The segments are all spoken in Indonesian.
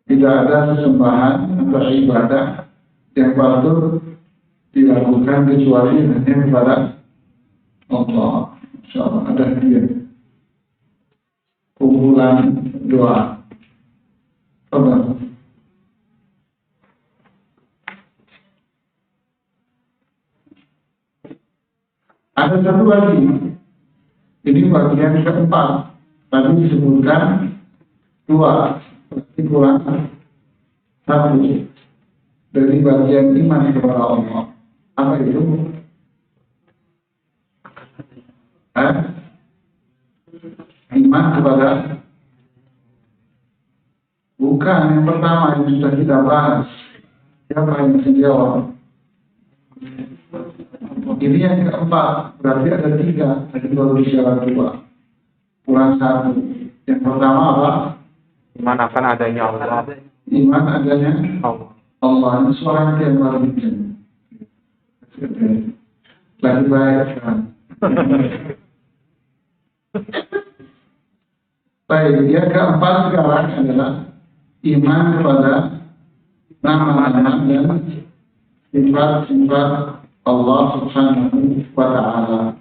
Tidak ada sesembahan atau ibadah yang patut dilakukan kecuali hanya kepada Allah. InsyaAllah ada dia kumpulan doa. Ada satu lagi. Ini bagian keempat. Tadi disebutkan 2, berarti kurang 1 dari bagian iman kepada Allah. Apa itu? Iman kepada, bukan yang pertama yang sudah kita bahas. Siapa yang bisa jawab? Ini yang keempat, berarti ada 3. Tadi baru bicara 2, kurang 1. Yang pertama apa? Iman akan adanya Allah. Iman adanya Allah. Allah. Ini suara yang paling lagi baik kan? Baik, yang keempat sekarang adalah iman kepada nama-nama dan sifat-sifat Allah Subhanahu wa Ta'ala.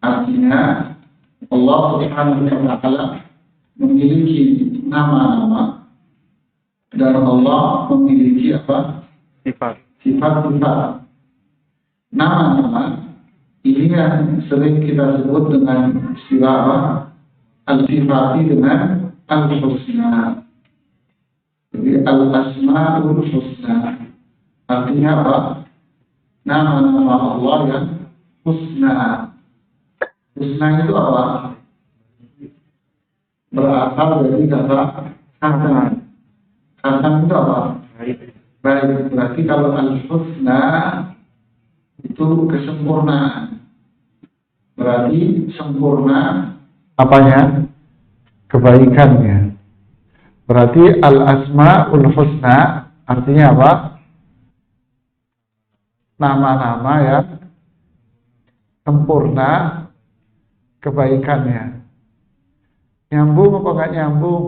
Artinya Allah Subhanahu wa Ta'ala memiliki nama-nama dan Allah memiliki apa? Sifat-sifat. Nama-nama ini yang sering kita sebut dengan istilah apa? Al-sifati dengan al-husna. Jadi al-asma'ul husna. Artinya apa? Nama-nama Allah yang husna. Husna itu apa? Berasal dari kata hasan. Hasan itu apa? Baik. Berarti kalau al-husna itu kesempurnaan. Berarti sempurna apanya? Kebaikannya. Berarti al-asma'ul husna artinya apa? Nama-nama yang sempurna kebaikannya. Nyambung apa enggak nyambung?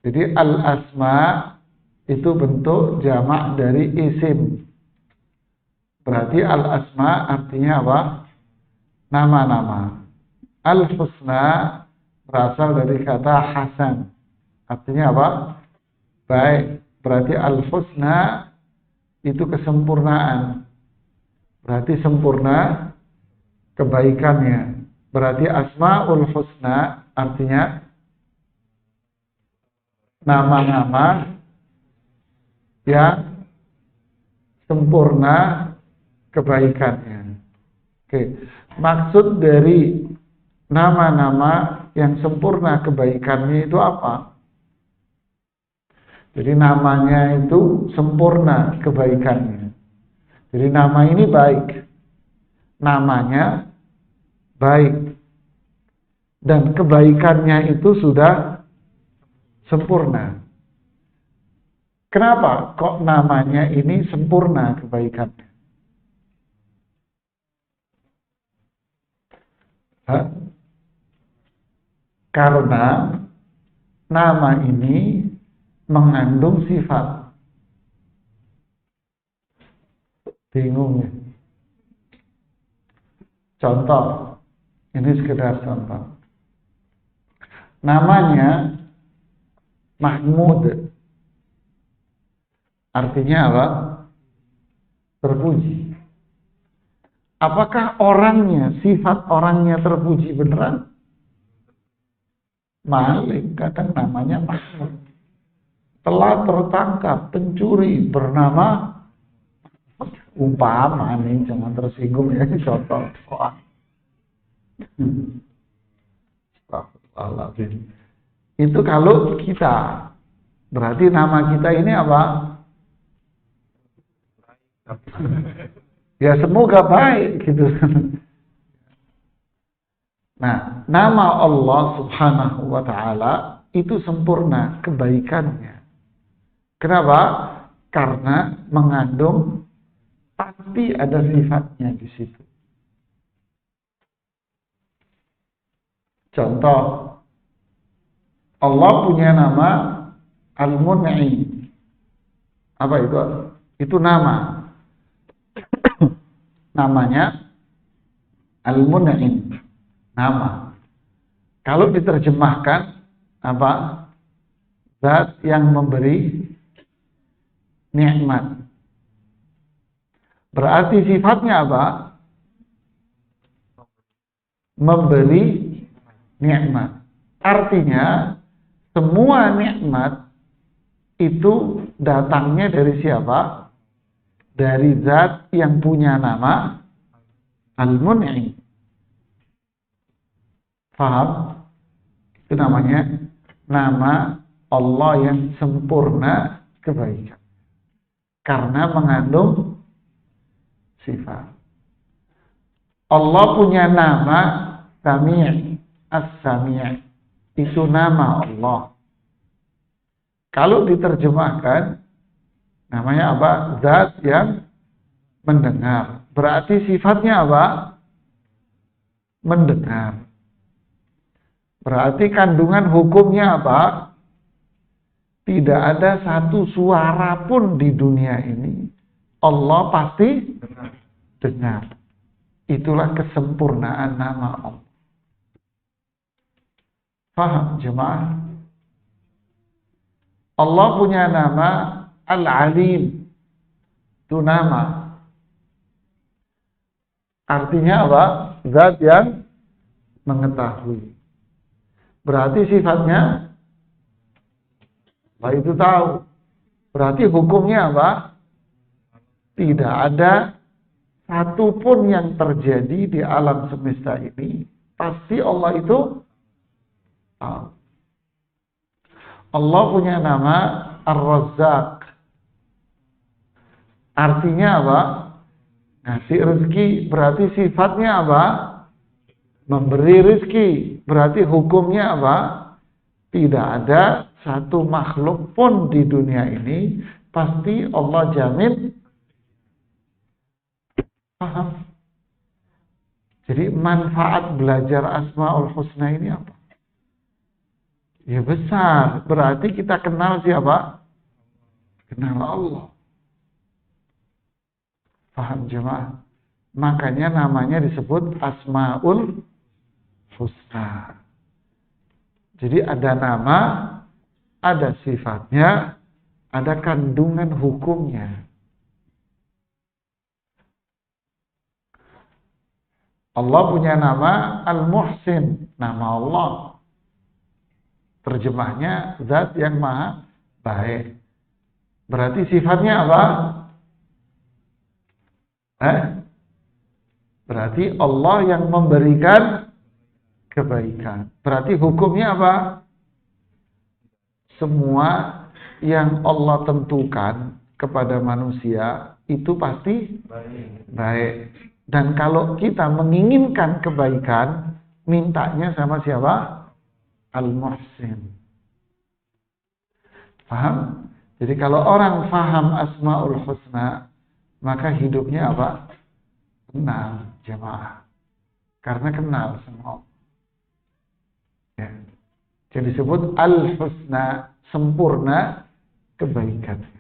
Jadi al-asma itu bentuk jamak dari isim. Berarti al-asma artinya apa? Nama-nama. Al-husna berasal dari kata hasan. Artinya apa? Baik. Berarti al-husna itu kesempurnaan. Berarti sempurna kebaikannya. Berarti asma'ul husna artinya nama-nama yang sempurna kebaikannya. Oke. Maksud dari nama-nama yang sempurna kebaikannya itu apa? Jadi namanya itu sempurna kebaikannya. Jadi nama ini baik. Namanya baik. Dan kebaikannya itu sudah sempurna. Kenapa kok namanya ini sempurna kebaikannya? Karena nama ini mengandung sifat. Bingung ya? Contoh, ini sekedar contoh. Namanya Mahmud. Artinya apa? Terpuji. Apakah orangnya, sifat orangnya terpuji beneran? Maling, kadang namanya Mahmud. Telah tertangkap pencuri bernama umpama nih, jangan tersinggung ya, contoh. Astagfirullahaladzim. Itu kalau kita, berarti nama kita ini apa? Ya semoga baik gitu. Nah, nama Allah Subhanahu wa Ta'ala itu sempurna kebaikannya. Kenapa? Karena mengandung pasti ada sifatnya di situ. Contoh, Allah punya nama Al-Mun'im. Apa itu? Itu nama. Namanya Al-Mun'im. Nama. Kalau diterjemahkan apa? Zat yang memberi nikmat. Berarti sifatnya apa? Memberi nikmat. Artinya semua nikmat itu datangnya dari siapa? Dari zat yang punya nama Al-Mun'im. Faham? Itu namanya nama Allah yang sempurna kebaikan. Karena mengandung sifat. Allah punya nama Sami', As-Sami'. Itu nama Allah. Kalau diterjemahkan, namanya apa? Zat yang mendengar. Berarti sifatnya apa? Mendengar. Berarti kandungan hukumnya apa? Tidak ada satu suara pun di dunia ini. Allah pasti dengar. Itulah kesempurnaan nama Allah. Faham jemaah? Allah punya nama Al-Alim. Itu nama. Artinya apa? Zat yang mengetahui. Berarti sifatnya Allah itu tahu. Berarti hukumnya apa? Tidak ada satupun yang terjadi di alam semesta ini. Pasti Allah itu tahu. Allah punya nama Ar-Razzaq. Artinya apa? Ngasih rezeki. Berarti sifatnya apa? Memberi rezeki. Berarti hukumnya apa? Tidak ada satu makhluk pun di dunia ini pasti Allah jamin. Paham? Jadi manfaat belajar Asmaul Husna ini apa? Ya besar. Berarti kita kenal siapa? Kenal Allah. Paham jemaah? Makanya namanya disebut Asmaul Husna. Jadi ada nama, ada sifatnya, ada kandungan hukumnya. Allah punya nama Al-Muhsin, nama Allah. Terjemahnya zat yang maha baik. Berarti sifatnya apa? Berarti Allah yang memberikan kebaikan. Berarti hukumnya apa? Semua yang Allah tentukan kepada manusia itu pasti baik. Dan kalau kita menginginkan kebaikan, mintanya sama siapa? Al-Muhsin. Paham? Jadi kalau orang faham Asmaul Husna, maka hidupnya apa? Kenal jemaah. Karena kenal sama Allah. Ya. Jadi disebut Al-Husna, sempurna kebaikannya.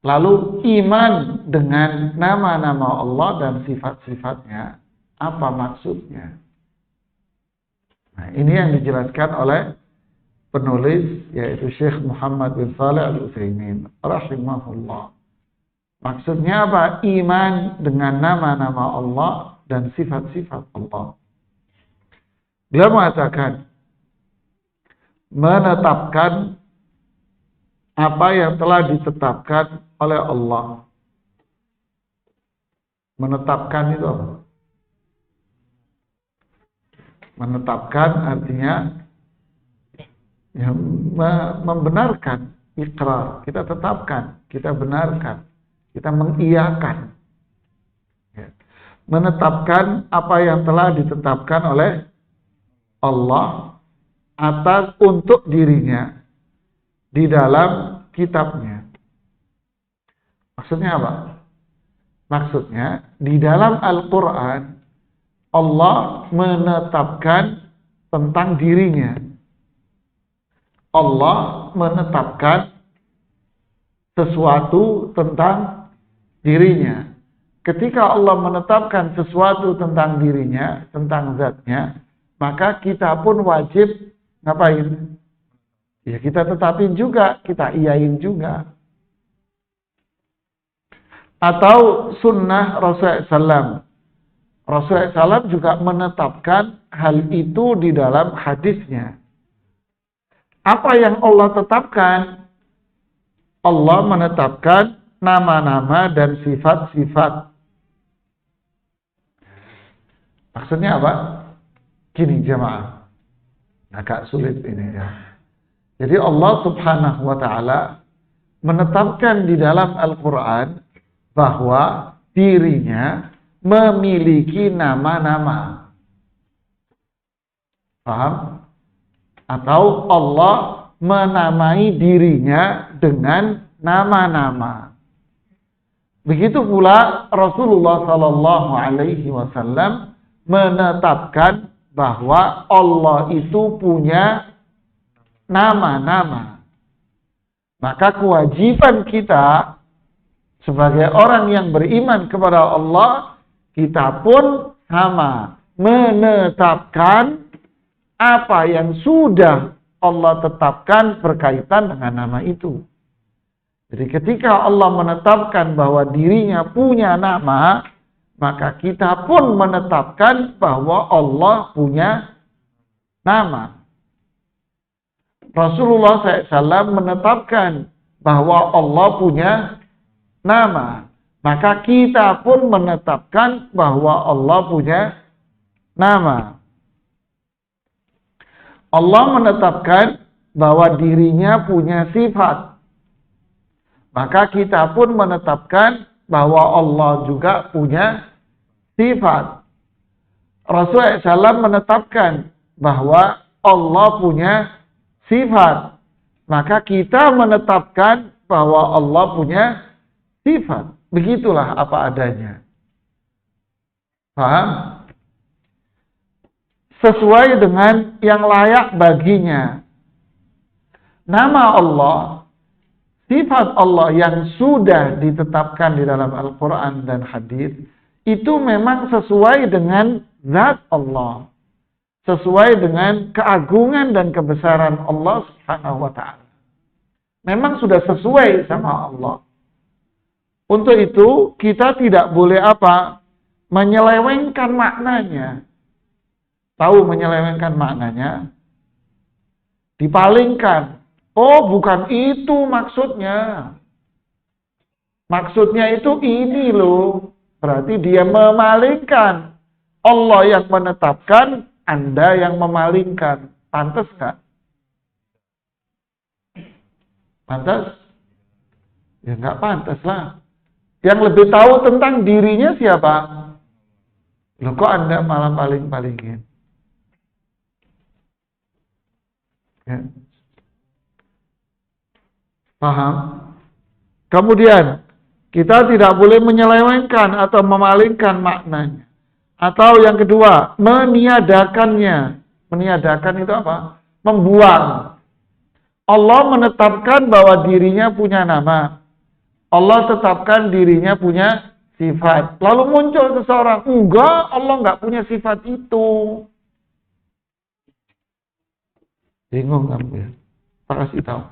Lalu iman dengan nama-nama Allah dan sifat-sifatnya, apa maksudnya? Nah, ini yang dijelaskan oleh penulis, yaitu Syekh Muhammad bin Shalih Al-Utsaimin rahimahullah. Maksudnya apa? Iman dengan nama-nama Allah dan sifat-sifat Allah. Dia mengatakan menetapkan apa yang telah ditetapkan oleh Allah. Menetapkan itu apa? Menetapkan artinya ya, membenarkan, ikrar. Kita tetapkan, kita benarkan, kita mengiyakan. Ya. Menetapkan apa yang telah ditetapkan oleh Allah atas untuk dirinya di dalam kitabnya. Maksudnya apa? Maksudnya di dalam Al-Quran Allah menetapkan tentang dirinya. Allah menetapkan sesuatu tentang dirinya. Ketika Allah menetapkan sesuatu tentang dirinya, tentang zatnya, maka kita pun wajib ngapain? Ya kita tetapin juga, kita iyain juga. Atau sunnah Rasulullah SAW. Rasulullah SAW juga menetapkan hal itu di dalam hadisnya. Apa yang Allah tetapkan? Allah menetapkan nama-nama dan sifat-sifat. Maksudnya apa? Gini jemaah, agak sulit ini ya. Jadi Allah Subhanahu wa ta'ala menetapkan di dalam Al-Quran bahwa dirinya memiliki nama-nama. Paham? Atau Allah menamai dirinya dengan nama-nama. Begitu pula Rasulullah sallallahu alaihi wasallam menetapkan bahwa Allah itu punya nama-nama. Maka kewajiban kita sebagai orang yang beriman kepada Allah, kita pun sama menetapkan apa yang sudah Allah tetapkan berkaitan dengan nama itu. Jadi ketika Allah menetapkan bahwa dirinya punya nama, maka kita pun menetapkan bahwa Allah punya nama. Rasulullah SAW menetapkan bahwa Allah punya nama. Maka kita pun menetapkan bahwa Allah punya nama. Allah menetapkan bahwa dirinya punya sifat. Maka kita pun menetapkan bahwa Allah juga punya sifat. Rasulullah SAW menetapkan bahwa Allah punya sifat. Maka kita menetapkan bahwa Allah punya sifat. Begitulah apa adanya. Paham? Sesuai dengan yang layak baginya. Nama Allah, sifat Allah yang sudah ditetapkan di dalam Al-Quran dan hadis, itu memang sesuai dengan zat Allah. Sesuai dengan keagungan dan kebesaran Allah Subhanahu wa ta'ala. Memang sudah sesuai sama Allah. Untuk itu, kita tidak boleh apa? Menyelewengkan maknanya. Tahu menyelewengkan maknanya? Dipalingkan. Oh, bukan itu maksudnya. Maksudnya itu ini loh. Berarti dia memalingkan. Allah yang menetapkan, Anda yang memalingkan. Pantas nggak? Pantas? Ya nggak pantas lah. Yang lebih tahu tentang dirinya siapa? Loh kok Anda malah paling-palingin? Ya. Paham? Kemudian, kita tidak boleh menyelewengkan atau memalingkan maknanya. Atau yang kedua, meniadakannya. Meniadakan itu apa? Membuang. Allah menetapkan bahwa dirinya punya nama. Allah tetapkan dirinya punya sifat. Lalu muncul seseorang, enggak, Allah enggak punya sifat itu. Bingung kamu ya? Tak kasih tahu.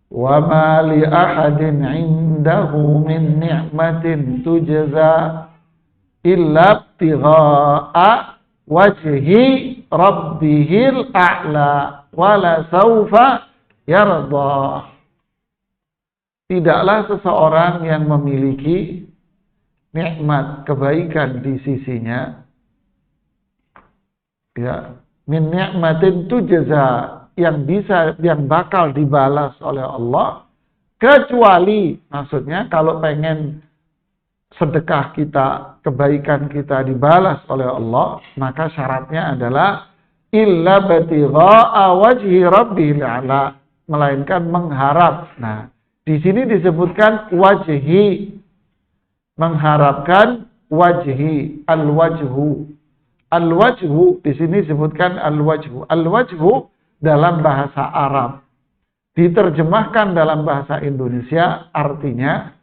Wa ma li ahadin 'indahu min ni'matin tujza illa ibtigha'a wajhi rabbihil a'la wa la sawfa yarda. Tidaklah seseorang yang memiliki nikmat kebaikan di sisinya, ya, min ni'matin tujza, yang bakal dibalas oleh Allah, kecuali, maksudnya kalau pengen sedekah kita, kebaikan kita dibalas oleh Allah, maka syaratnya adalah illa batigha'a wajhi rabbil a'la, melainkan mengharap. Nah, di sini disebutkan wajhi, mengharapkan wajhi, al-wajhu. Al-wajhu di sini disebutkan al-wajhu. Al-wajhu dalam bahasa Arab. Diterjemahkan dalam bahasa Indonesia artinya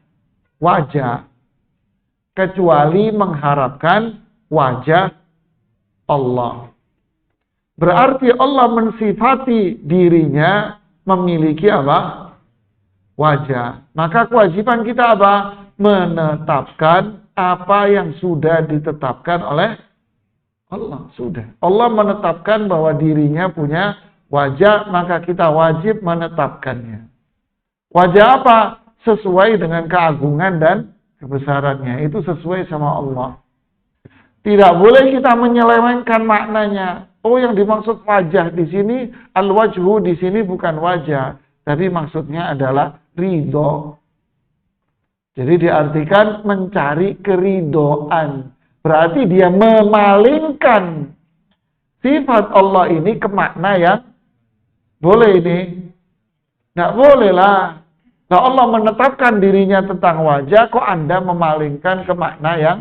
wajah. Kecuali mengharapkan wajah Allah. Berarti Allah mensifati dirinya memiliki apa? Wajah. Maka kewajiban kita apa? Menetapkan apa yang sudah ditetapkan oleh Allah. Sudah. Allah menetapkan bahwa dirinya punya wajah, maka kita wajib menetapkannya. Wajah apa? Sesuai dengan keagungan dan kebesarannya. Itu sesuai sama Allah. Tidak boleh kita menyelewengkan maknanya. Oh, yang dimaksud wajah di sini, al-wajhu di sini bukan wajah, tapi maksudnya adalah ridho. Jadi diartikan mencari keridoan. Berarti dia memalingkan sifat Allah ini ke makna yang boleh ini. Nggak boleh lah. Nah, Allah menetapkan dirinya tentang wajah, kok Anda memalingkan ke makna yang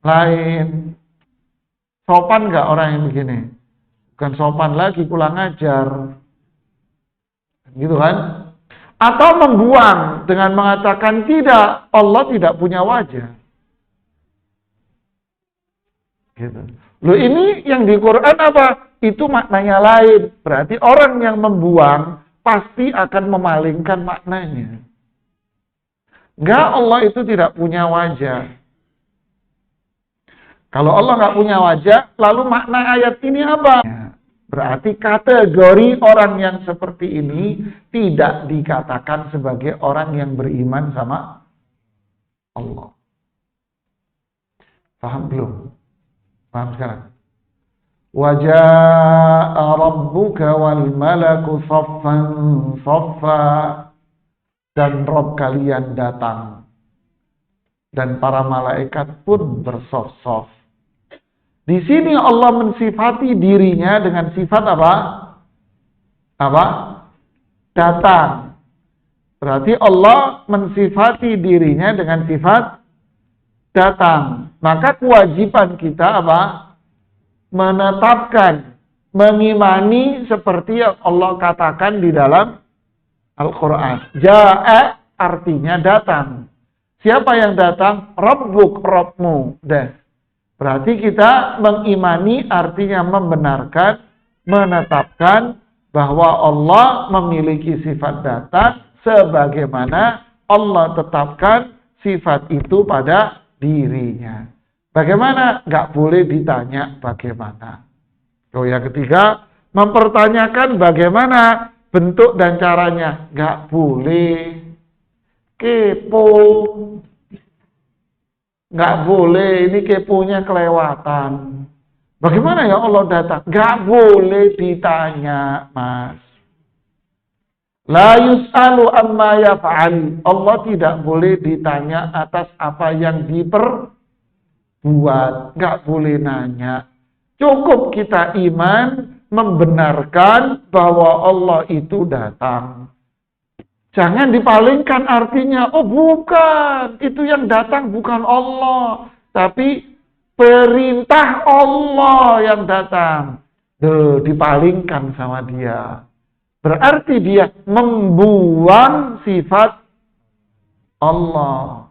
lain? Sopan nggak orang yang begini? Bukan sopan lagi, kurang ajar. Gitu kan? Atau membuang dengan mengatakan tidak, Allah tidak punya wajah. Gitu. Loh, ini yang di Quran apa? Itu maknanya lain. Berarti orang yang membuang pasti akan memalingkan maknanya. Enggak, Allah itu tidak punya wajah. Kalau Allah nggak punya wajah, lalu makna ayat ini apa? Berarti kategori orang yang seperti ini tidak dikatakan sebagai orang yang beriman sama Allah. Paham belum? Paham sekarang? Waja'a rabbuka wal malaku saffan saffa. Dan Rabb kalian datang. Dan para malaikat pun bersof-sof. Di sini Allah mensifati dirinya dengan sifat apa? Apa? Datang. Berarti Allah mensifati dirinya dengan sifat datang. Maka kewajiban kita apa? Menetapkan, mengimani seperti yang Allah katakan di dalam Al-Quran. Ja'a artinya datang. Siapa yang datang? Rabbuk, Rabbmu. Berarti kita mengimani artinya membenarkan, menetapkan bahwa Allah memiliki sifat datang sebagaimana Allah tetapkan sifat itu pada dirinya. Bagaimana? Nggak boleh ditanya bagaimana. Yang ketiga, mempertanyakan bagaimana bentuk dan caranya. Nggak boleh. Kepo. Nggak boleh, ini keponya kelewatan. Bagaimana ya Allah datang? Nggak boleh ditanya, Mas. La yus'alu amma yaf'al. Allah tidak boleh ditanya atas apa yang diperbuat. Nggak boleh nanya. Cukup kita iman, membenarkan bahwa Allah itu datang. Jangan dipalingkan artinya, oh bukan, itu yang datang bukan Allah, tapi perintah Allah yang datang. Dipalingkan sama dia. Berarti dia membuang sifat Allah.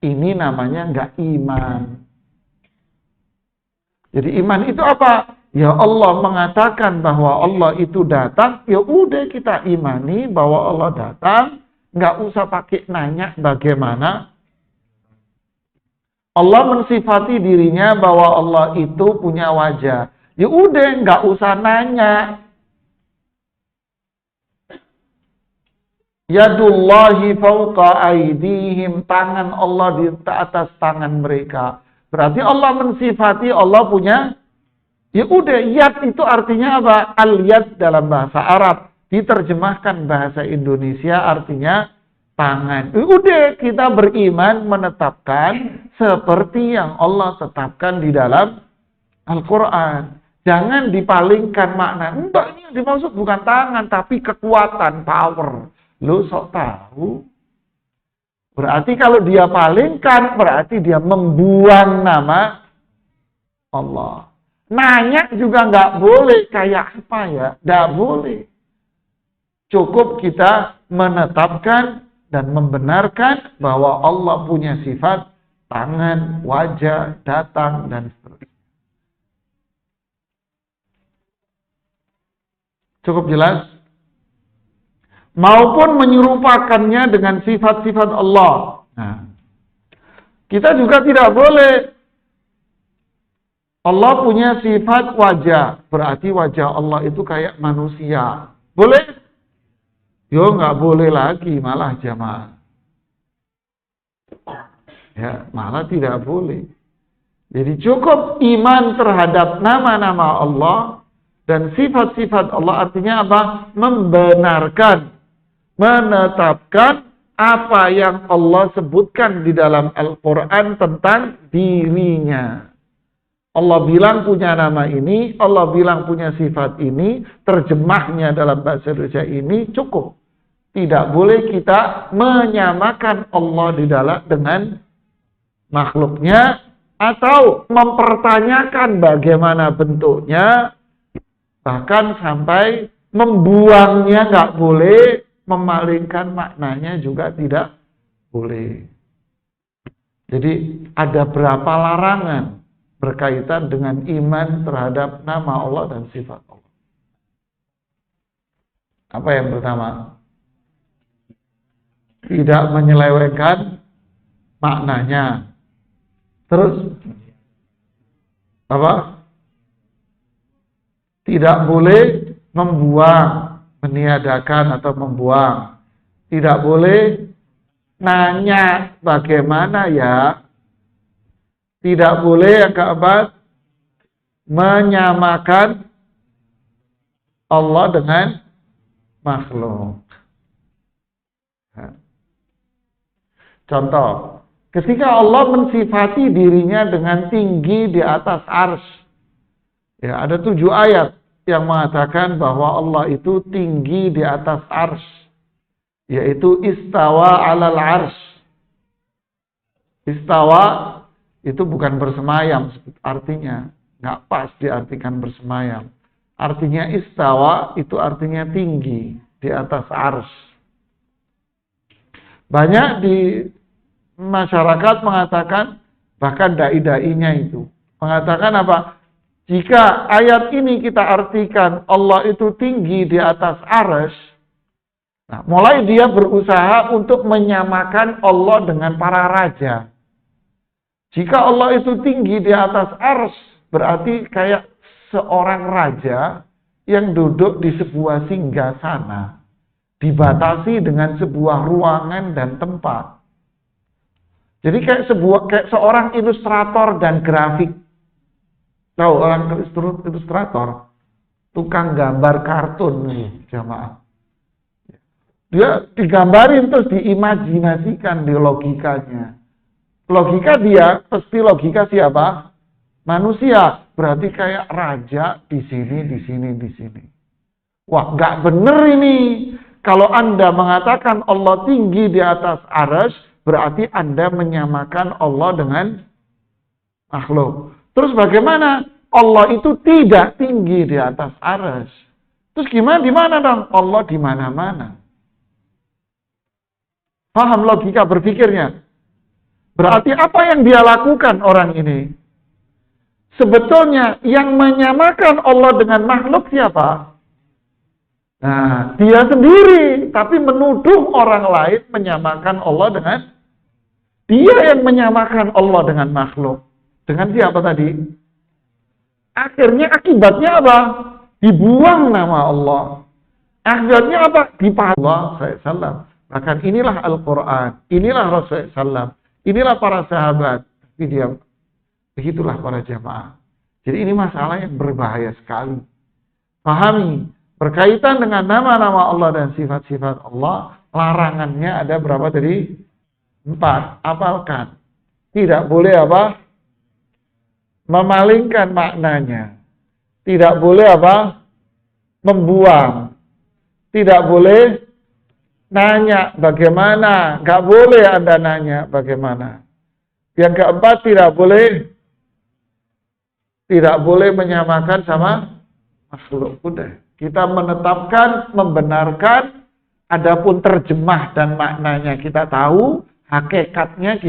Ini namanya nggak iman. Jadi iman itu apa? Ya Allah mengatakan bahwa Allah itu datang, ya udah kita imani bahwa Allah datang, nggak usah pakai nanya bagaimana. Allah mensifati dirinya bahwa Allah itu punya wajah, ya udah nggak usah nanya. Yadullahi fawqa aydihim, tangan Allah di atas tangan mereka. Berarti Allah mensifati Allah punya. Ya udah, yad itu artinya apa? Al-yad dalam bahasa Arab. Diterjemahkan bahasa Indonesia artinya tangan. Ya udah, kita beriman menetapkan seperti yang Allah tetapkan di dalam Al-Quran. Jangan dipalingkan makna. Enggak, ini yang dimaksud bukan tangan, tapi kekuatan, power. Lu sok tahu. Berarti kalau dia palingkan, berarti dia membuang nama Allah. Nanya juga nggak boleh, kayak apa ya? Nggak boleh. Cukup kita menetapkan dan membenarkan bahwa Allah punya sifat tangan, wajah, datang, dan seterusnya. Cukup jelas? Maupun menyerupakannya dengan sifat-sifat Allah. Nah, kita juga tidak boleh. Allah punya sifat wajah, berarti wajah Allah itu kayak manusia. Boleh? Yo, nggak boleh lagi, malah jamaah. Ya, malah tidak boleh. Jadi cukup iman terhadap nama-nama Allah dan sifat-sifat Allah, artinya apa? Membenarkan, menetapkan apa yang Allah sebutkan di dalam Al-Quran tentang dirinya. Allah bilang punya nama ini, Allah bilang punya sifat ini, terjemahnya dalam bahasa Indonesia ini cukup. Tidak boleh kita menyamakan Allah di dalam dengan makhluknya atau mempertanyakan bagaimana bentuknya, bahkan sampai membuangnya nggak boleh, memalingkan maknanya juga tidak boleh. Jadi ada berapa larangan berkaitan dengan iman terhadap nama Allah dan sifat Allah. Apa yang pertama? Tidak menyelewengkan maknanya. Terus apa? Tidak boleh membuang, meniadakan atau membuang. Tidak boleh nanya bagaimana ya. Tidak boleh yang keempat menyamakan Allah dengan makhluk. Contoh, ketika Allah mensifati dirinya dengan tinggi di atas arsy, ya, ada 7 ayat yang mengatakan bahwa Allah itu tinggi di atas arsy, yaitu istawa alal arsy. Istawa itu bukan bersemayam artinya, nggak pas diartikan bersemayam. Artinya istawa itu artinya tinggi di atas arsy. Banyak di masyarakat mengatakan, bahkan dai-dainya itu mengatakan apa? Jika ayat ini kita artikan Allah itu tinggi di atas arsy, nah, mulai dia berusaha untuk menyamakan Allah dengan para raja. Jika Allah itu tinggi di atas arsy, berarti kayak seorang raja yang duduk di sebuah singgasana, dibatasi dengan sebuah ruangan dan tempat. Jadi kayak seorang ilustrator dan grafik. Tahu orang ilustrator, tukang gambar kartun nih, jamaah. Dia digambarin terus diimajinasikan di logikanya. Logika dia, pasti logika siapa? Manusia. Berarti kayak raja di sini, di sini, di sini. Wah, nggak bener ini. Kalau Anda mengatakan Allah tinggi di atas arsy, berarti Anda menyamakan Allah dengan makhluk. Terus bagaimana? Allah itu tidak tinggi di atas arsy. Terus gimana? Di mana dong? Allah di mana-mana. Paham logika berpikirnya? Berarti apa yang dia lakukan orang ini? Sebetulnya yang menyamakan Allah dengan makhluk siapa? Nah, dia sendiri. Tapi menuduh orang lain menyamakan Allah dengan... Dia yang menyamakan Allah dengan makhluk. Dengan siapa tadi? Akhirnya akibatnya apa? Dibuang nama Allah. Akhirnya apa? Dipakai Allah SAW. Bahkan inilah Al-Quran. Inilah Rasulullah SAW. Inilah para sahabat. Tapi dia, begitulah para jamaah. Jadi ini masalah yang berbahaya sekali. Pahami, berkaitan dengan nama-nama Allah dan sifat-sifat Allah, larangannya ada berapa tadi? 4. Apalkan. Tidak boleh apa? Memalingkan maknanya. Tidak boleh apa? Membuang. Tidak boleh nanya bagaimana, nggak boleh Anda nanya bagaimana. Yang keempat, tidak boleh Tidak boleh menyamakan sama makhluk. Udah. Kita menetapkan, membenarkan, adapun terjemah dan maknanya kita tahu, hakikatnya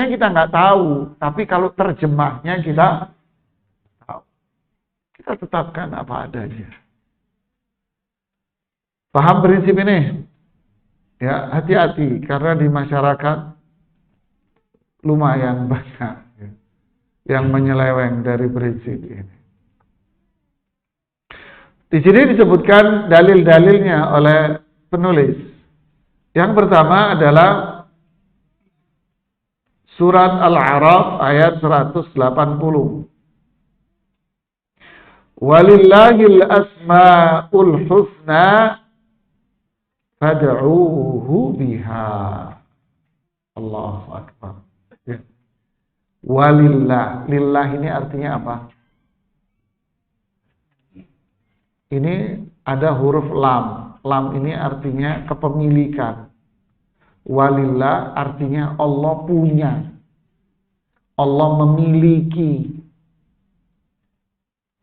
kita nggak tahu. Tapi kalau terjemahnya kita tahu. Kita tetapkan apa adanya. Paham prinsip ini? Ya, hati-hati karena di masyarakat lumayan banyak yang menyeleweng dari prinsip ini. Di sini disebutkan dalil-dalilnya oleh penulis. Yang pertama adalah surat Al-A'raf ayat 180. Walillahil asma'ul husna fad'uuhu biha. Allahu akbar. Walillah. Lillah ini artinya apa? Ini ada huruf lam. Lam ini artinya kepemilikan. Walillah artinya Allah punya. Allah memiliki.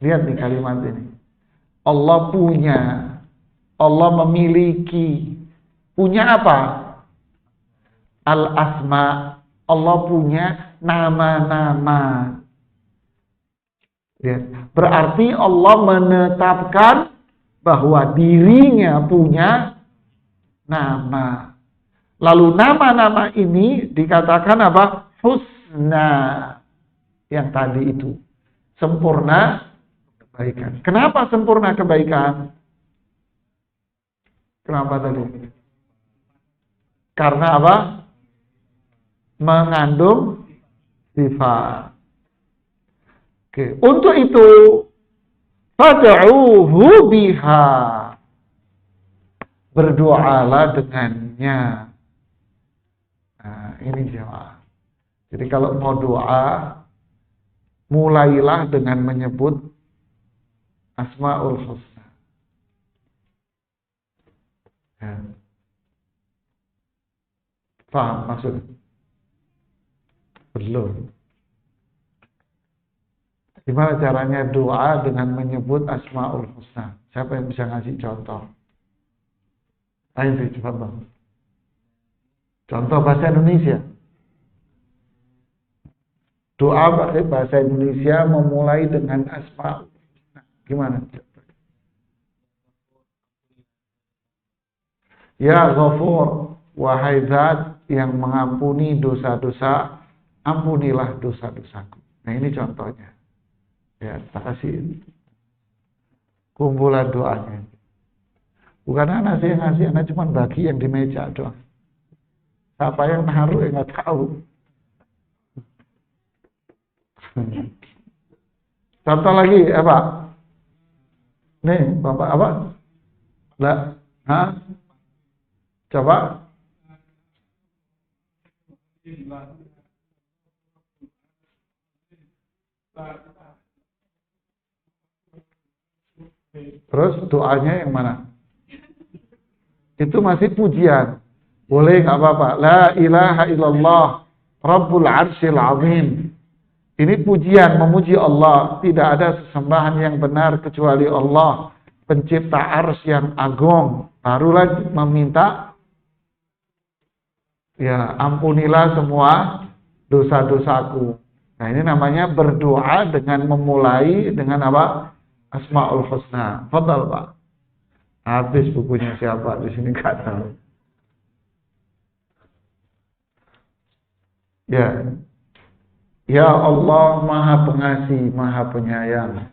Lihat nih kalimat ini. Allah punya. Allah memiliki. Punya apa? Al-asma. Allah punya nama-nama. Berarti Allah menetapkan bahwa dirinya punya nama. Lalu nama-nama ini dikatakan apa? Husna. Yang tadi itu. Sempurna kebaikan. Kenapa sempurna kebaikan? Kenapa tadi? Karena apa? Mengandung sifat. Oke. Untuk itu, fad'uuhu biha. Berdoalah dengannya. Nah, ini jemaah. Jadi kalau mau doa, mulailah dengan menyebut Asmaul Husna. Ya. Paham maksudnya? Belum. Gimana caranya doa dengan menyebut Asmaul Husna? Siapa yang bisa ngasih contoh? Ayo coba. Contoh bahasa Indonesia. Doa pakai bahasa Indonesia memulai dengan Asmaul Husna. Gimana? Ya Ghafur, wahai Zat yang mengampuni dosa-dosa, ampunilah dosa-dosaku. Nah ini contohnya. Ya, kasih kumpulan doanya. Bukan anak sih yang ngasih, anak cuma bagi yang di meja doang. Siapa yang naruh yang nggak tahu. Contoh lagi apa? Nih, Bapak apa? Enggak? Hah? Coba. Terus doanya yang mana? Itu masih pujian. Boleh nggak apa-apa. La ilaha illallah Rabbul Arsyil Azim. Ini pujian, memuji Allah. Tidak ada sesembahan yang benar kecuali Allah, pencipta ars yang agung. Barulah meminta, ya ampunilah semua dosa-dosaku. Nah ini namanya berdoa dengan memulai dengan apa? Asmaul Husna. Fadal Pak. Habis bukunya siapa di sini nggak tahu. Ya. Ya Allah Maha Pengasih, Maha Penyayang.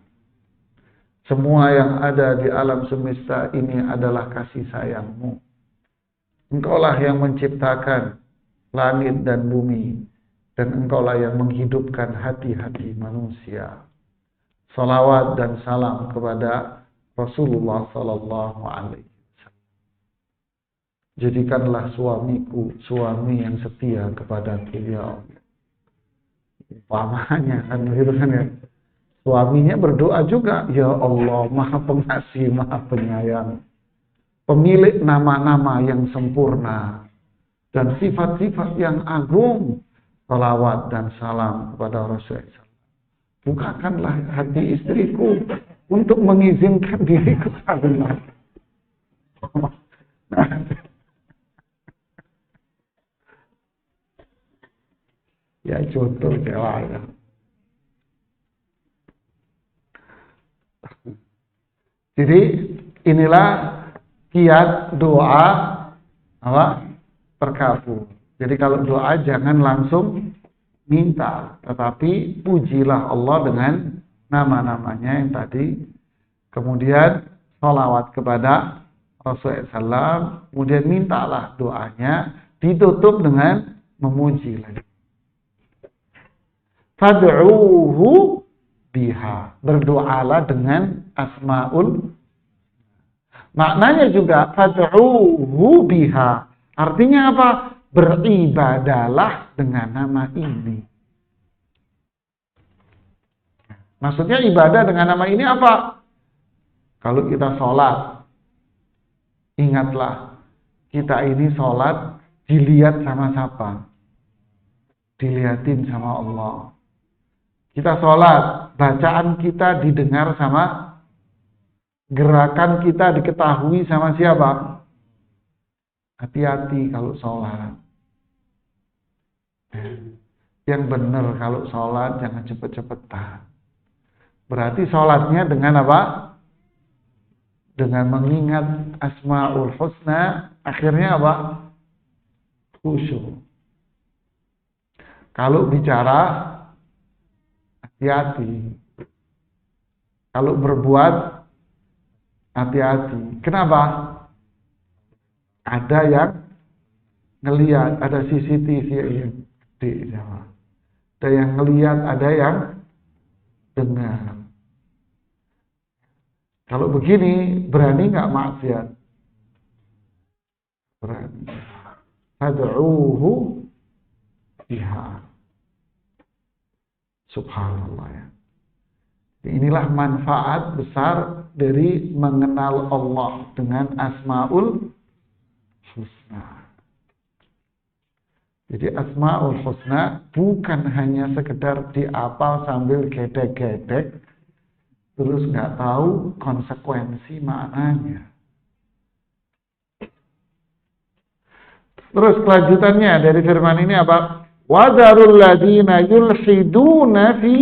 Semua yang ada di alam semesta ini adalah kasih sayang-Mu. Engkaulah yang menciptakan langit dan bumi, dan Engkaulah yang menghidupkan hati-hati manusia. Salawat dan salam kepada Rasulullah sallallahu alaihi wasallam. Jadikanlah suamiku suami yang setia kepadaku ya Allah. Umpamanya kan begitu kan ya. Suaminya berdoa juga, ya Allah Maha Pengasih, Maha Penyayang, pemilik nama-nama yang sempurna dan sifat-sifat yang agung. Salawat dan salam kepada Rasulullah. bukakanlah hati istriku untuk mengizinkan diriku salat. Ya contoh cewek. Jadi inilah kiat doa apa? Terkabul. Jadi kalau doa jangan langsung minta, tetapi pujilah Allah dengan nama-namanya yang tadi. Kemudian sholawat kepada Rasulullah SAW, kemudian mintalah doanya, ditutup dengan memuji lagi. Fad'uuhu biha, berdoalah dengan asmaul. Maknanya juga fad'uuhu biha, artinya apa? Beribadalah dengan nama ini. Maksudnya ibadah dengan nama ini apa? Kalau kita sholat, ingatlah, kita ini sholat dilihat sama siapa? Dilihatin sama Allah. Kita sholat, bacaan kita didengar sama, gerakan kita diketahui sama siapa? Hati-hati kalau sholat. Yang benar kalau sholat jangan cepet-cepetan. Berarti sholatnya dengan apa? Dengan mengingat Asmaul Husna, akhirnya apa? Khusyuk. Kalau bicara, hati-hati. Kalau berbuat, hati-hati. Kenapa? Ada yang ngelihat, ada CCTV yang di Jawa. Ada yang ngelihat, ada yang dengar. Kalau begini, berani nggak maksiat? Berani. Fad'uuhu biha. Subhanallah ya. Inilah manfaat besar dari mengenal Allah dengan Asmaul Husna. Jadi Asmaul Husna bukan hanya sekedar dihafal sambil gedek-gedek, terus nggak tahu konsekuensi maknanya. Terus kelanjutannya dari firman ini apa? Wadarul ladina yulhiduna fi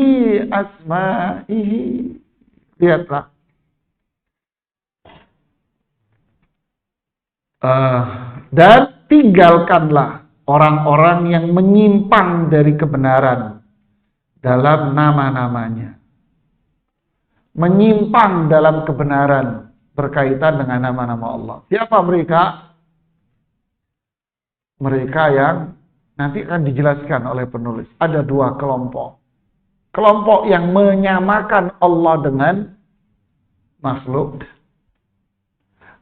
asma'ihi. Lihatlah. Dan tinggalkanlah orang-orang yang menyimpang dari kebenaran dalam nama-namanya. Menyimpang dalam kebenaran berkaitan dengan nama-nama Allah. Siapa mereka? Mereka yang nanti akan dijelaskan oleh penulis. Ada dua kelompok. Kelompok yang menyamakan Allah dengan makhluk.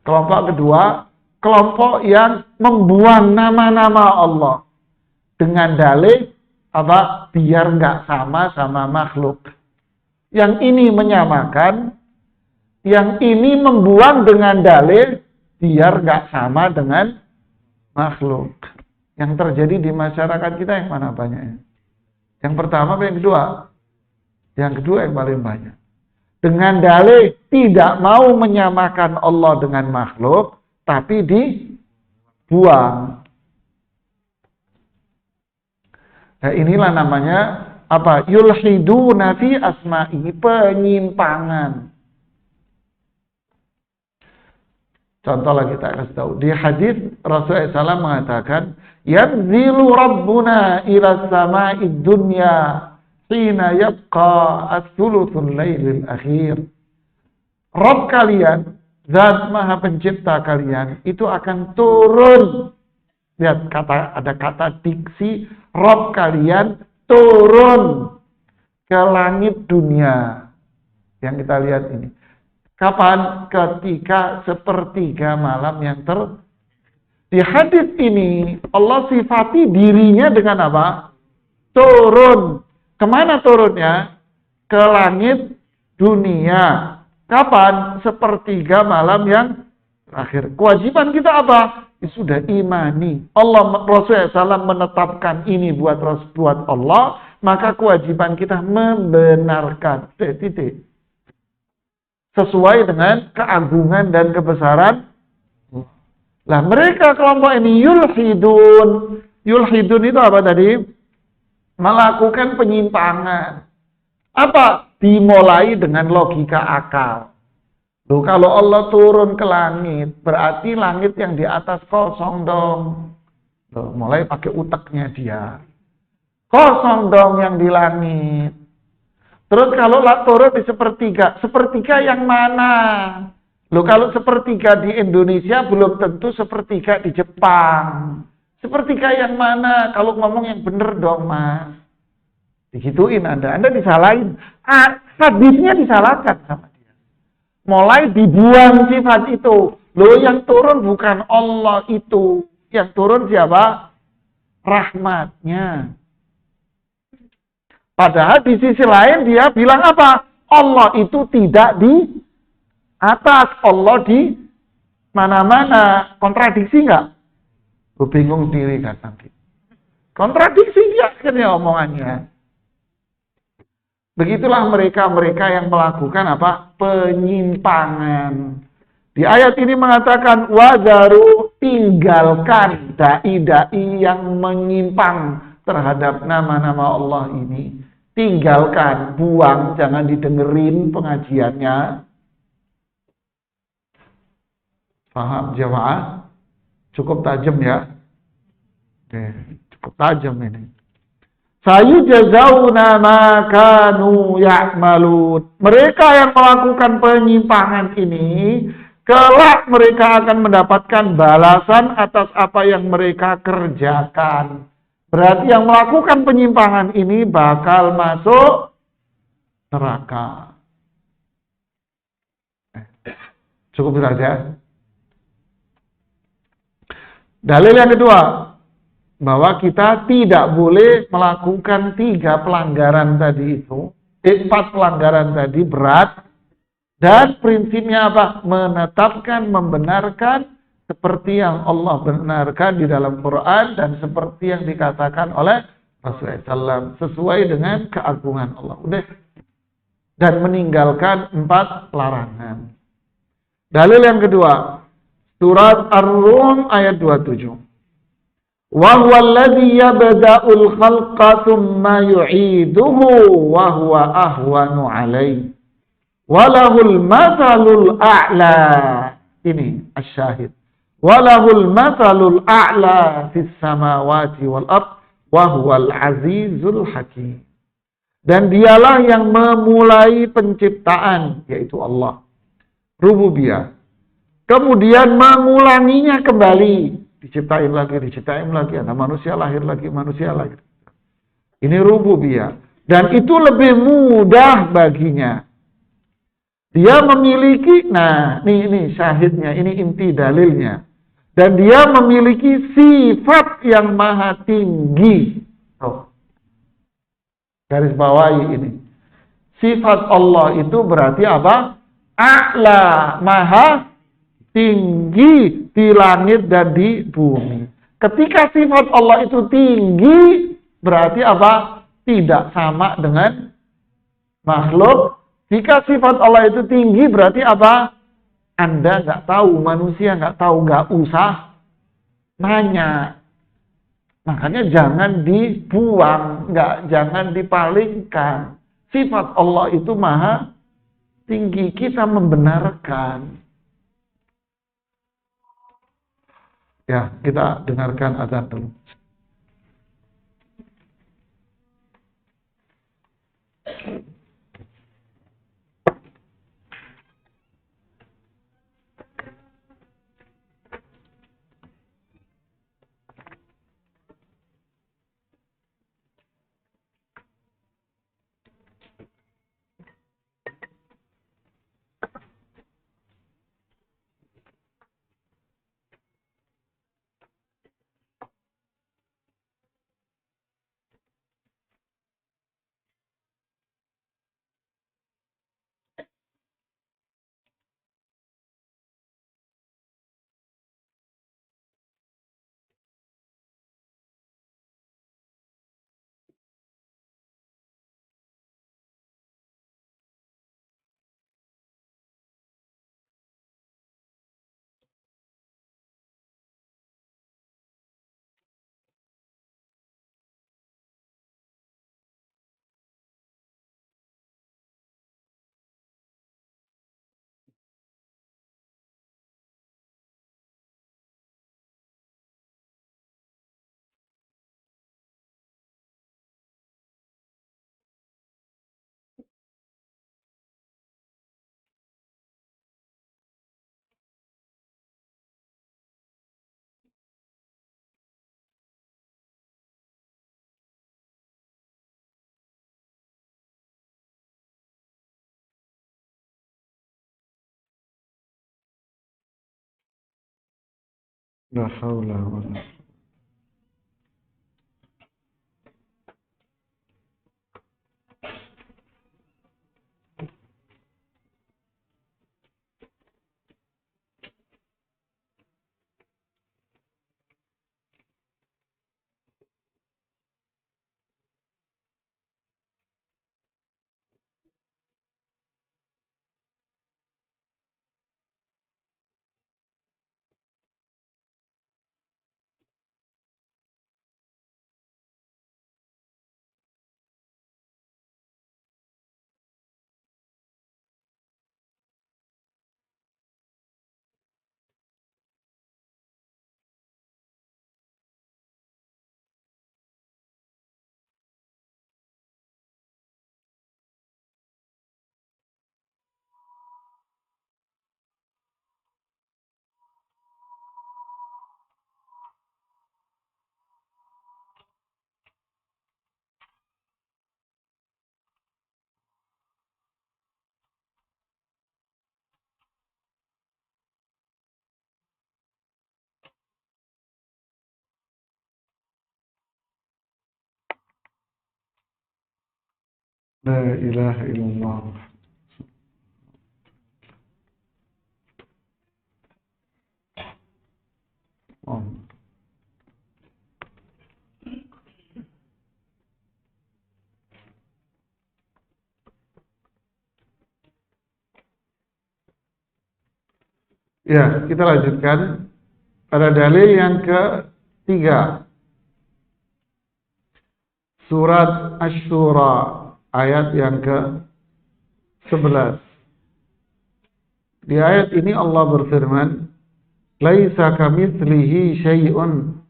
Kelompok kedua, kelompok yang membuang nama-nama Allah dengan dalih apa? Biar nggak sama makhluk. Yang ini menyamakan, yang ini membuang dengan dalih biar nggak sama dengan makhluk. Yang terjadi di masyarakat kita yang mana banyaknya? Yang pertama apa yang kedua? Yang kedua yang paling banyak. Dengan dalih tidak mau menyamakan Allah dengan makhluk, tapi dibuang. Nah, inilah namanya apa? Yulhiduna fi asma'i, penyimpangan. Contoh lagi kita kasih tahu. Di hadis Rasulullah SAW mengatakan, yanzilu Rabbuna ila sama'id dunya hina yabqa as-thuluthul lailil akhir. Rabb kalian, Zat Maha Pencipta kalian, itu akan turun. Lihat, ada kata diksi, Rabb kalian turun ke langit dunia. Yang kita lihat ini. Kapan? Ketika sepertiga malam yang Di hadis ini, Allah sifati dirinya dengan apa? Turun. Kemana turunnya? Ke langit dunia. Kapan? Sepertiga malam yang terakhir. Kewajiban kita apa? Sudah imani. Rasulullah SAW menetapkan ini buat Allah. maka kewajiban kita membenarkan. Titik. Sesuai dengan keagungan dan kebesaran. Lah mereka kelompok ini yulhidun. Yulhidun itu apa tadi? Melakukan penyimpangan. Apa? Dimulai dengan logika akal. Loh, kalau Allah turun ke langit, berarti langit yang di atas kosong dong. Loh, mulai pakai uteknya dia. Kosong dong yang di langit. Terus kalau turun di sepertiga yang mana? Loh, kalau sepertiga di Indonesia belum tentu sepertiga di Jepang. Sepertiga yang mana? Kalau ngomong yang bener dong, Mas. Digituin Anda disalahin. Hadisnya disalahkan sama dia. Mulai dibuang sifat itu. Loh, yang turun bukan Allah itu. Yang turun siapa? Rahmatnya. Padahal di sisi lain dia bilang apa? Allah itu tidak di atas. Allah di mana-mana. Kontradiksi nggak? Gue bingung diri kan nanti. Kontradiksi dia akhirnya omongannya. Begitulah mereka yang melakukan apa? Penyimpangan. Di ayat ini mengatakan wadaru, tinggalkan dai-dai yang menyimpang terhadap nama-nama Allah ini. Tinggalkan, buang, jangan didengerin pengajiannya. Paham jemaah? Cukup tajam ya. Oke, cukup tajam ini. Sayujzauna ma kanu ya'malun. Mereka yang melakukan penyimpangan ini, kelak mereka akan mendapatkan balasan atas apa yang mereka kerjakan. Berarti yang melakukan penyimpangan ini bakal masuk neraka. Cukup saja. Dalil yang kedua, bahwa kita tidak boleh melakukan 3 pelanggaran tadi itu, 4 pelanggaran tadi berat, dan prinsipnya apa? Menetapkan, membenarkan seperti yang Allah benarkan di dalam Quran dan seperti yang dikatakan oleh Rasulullah SAW sesuai dengan keagungan Allah. Udah. Dan meninggalkan 4 larangan. Dalil yang kedua, surat Ar-Rum ayat 27. Wa huwa alladhi yabda'ul khalqa thumma yu'iduhu wa huwa ahwanu 'alaihi. Wa lahul mathalul a'la. Ini asy-syahid. Wa lahul mathalul a'la fis samawati wal ardh wa huwal azizul hakim. Dan dialah yang memulai penciptaan, yaitu Allah. Rububiyah. Kemudian mengulanginya kembali. Diciptain lagi. Ada manusia lahir lagi, manusia lahir. Ini rububiyah. Dan itu lebih mudah baginya. Dia memiliki, nah ini syahidnya, ini inti dalilnya. Dan dia memiliki sifat yang maha tinggi. Oh. Garis bawahi ini. Sifat Allah itu berarti apa? A'la, maha tinggi di langit dan di bumi. Ketika sifat Allah itu tinggi, berarti apa? Tidak sama dengan makhluk. Jika sifat Allah itu tinggi, berarti apa? Anda nggak tahu, manusia nggak tahu, nggak usah nanya. Makanya jangan dibuang, jangan dipalingkan. Sifat Allah itu maha tinggi, kita membenarkan. Ya, kita dengarkan azan dulu. La haula wala. La ilaha illallah. Oh. Ya, kita lanjutkan pada dalil yang ketiga. Surat Asy-Syura ayat yang ke-11. Di ayat ini Allah berfirman, "Laisa kamitslihi syai'un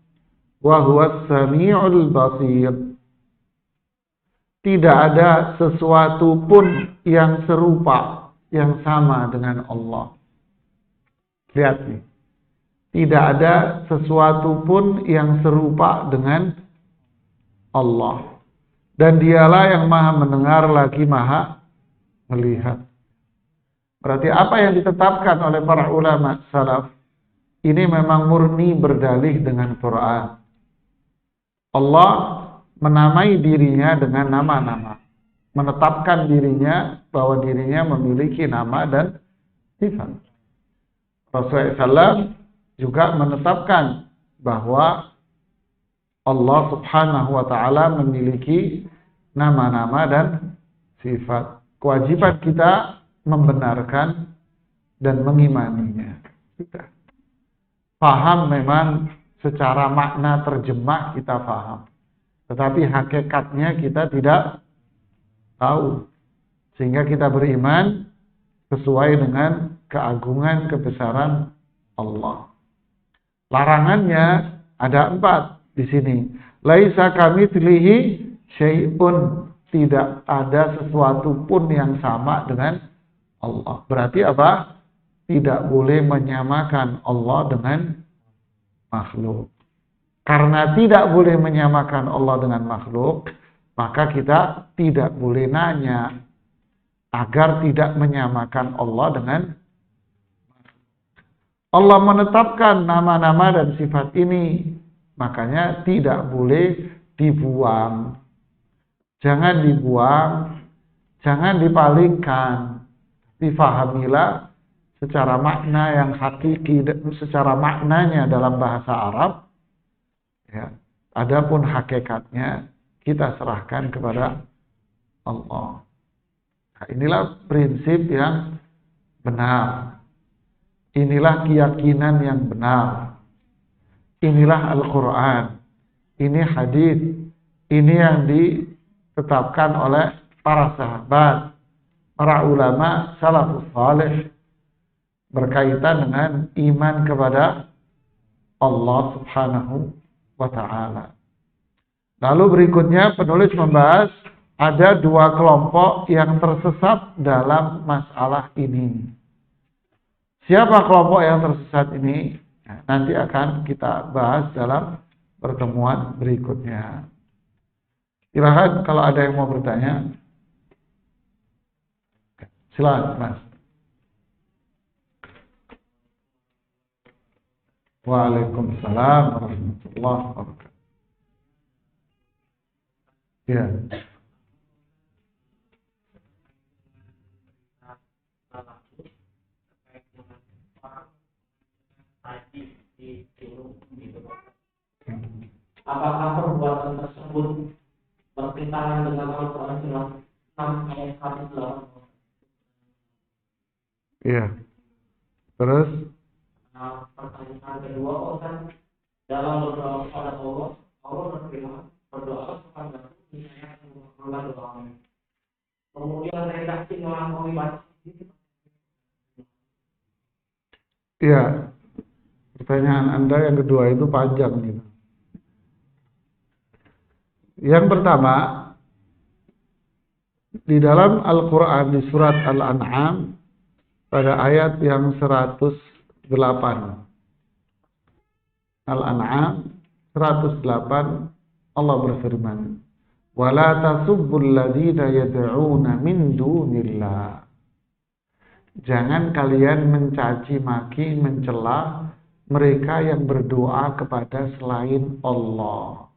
wa huwas samiul basir." Tidak ada sesuatu pun yang serupa, yang sama dengan Allah. Lihat nih. Tidak ada sesuatu pun yang serupa dengan Allah. Dan dialah yang maha mendengar lagi maha melihat. Berarti apa yang ditetapkan oleh para ulama salaf, ini memang murni berdalih dengan Quran. Allah menamai dirinya dengan nama-nama. Menetapkan dirinya bahwa dirinya memiliki nama dan sifat. Rasulullah SAW juga menetapkan bahwa Allah Subhanahu wa ta'ala memiliki nama-nama dan sifat. Kewajiban kita membenarkan dan mengimaninya. Kita paham memang secara makna terjemah kita paham. Tetapi hakikatnya kita tidak tahu. Sehingga kita beriman sesuai dengan keagungan kebesaran Allah. Larangannya ada 4 di sini. Laisa kamitslihi syai'un, tidak ada sesuatu pun yang sama dengan Allah. Berarti apa? Tidak boleh menyamakan Allah dengan makhluk. Karena tidak boleh menyamakan Allah dengan makhluk, maka kita tidak boleh nanya agar tidak menyamakan Allah dengan Allah menetapkan nama-nama dan sifat ini, makanya tidak boleh dibuang. Jangan dibuang, jangan dipalingkan. Difahamilah secara makna yang hakiki, secara maknanya dalam bahasa Arab. Ya. Adapun hakikatnya kita serahkan kepada Allah. Nah, inilah prinsip yang benar. Inilah keyakinan yang benar. Inilah Al-Quran. Ini hadis. Ini yang ditetapkan oleh para sahabat, para ulama salafus salih berkaitan dengan iman kepada Allah Subhanahu wa ta'ala. Lalu berikutnya penulis membahas ada 2 kelompok yang tersesat dalam masalah ini. Siapa kelompok yang tersesat ini? Nah, nanti akan kita bahas dalam pertemuan berikutnya. Silakan kalau ada yang mau bertanya. Silakan, Mas. Waalaikumsalam warahmatullahi wabarakatuh. Ya. Apakah perbuatan tersebut bertentangan dengan Al-Quran Surat 6 ayat 108? Iya. Terus? Pertanyaan kedua, orang dalam berdoa kepada Allah, Allah berfirman, berdoa kepada saya Allah doa. Kemudian redaksi melampaui batas. Iya. Pertanyaan Anda yang kedua itu panjang gitu. Yang pertama, di dalam Al-Quran di surat Al-An'am pada ayat yang 108. Al-An'am 108 Allah berfirman, "Wala tasubbul ladzina yad'una min dunillah." Jangan kalian mencaci maki, mencela mereka yang berdoa kepada selain Allah.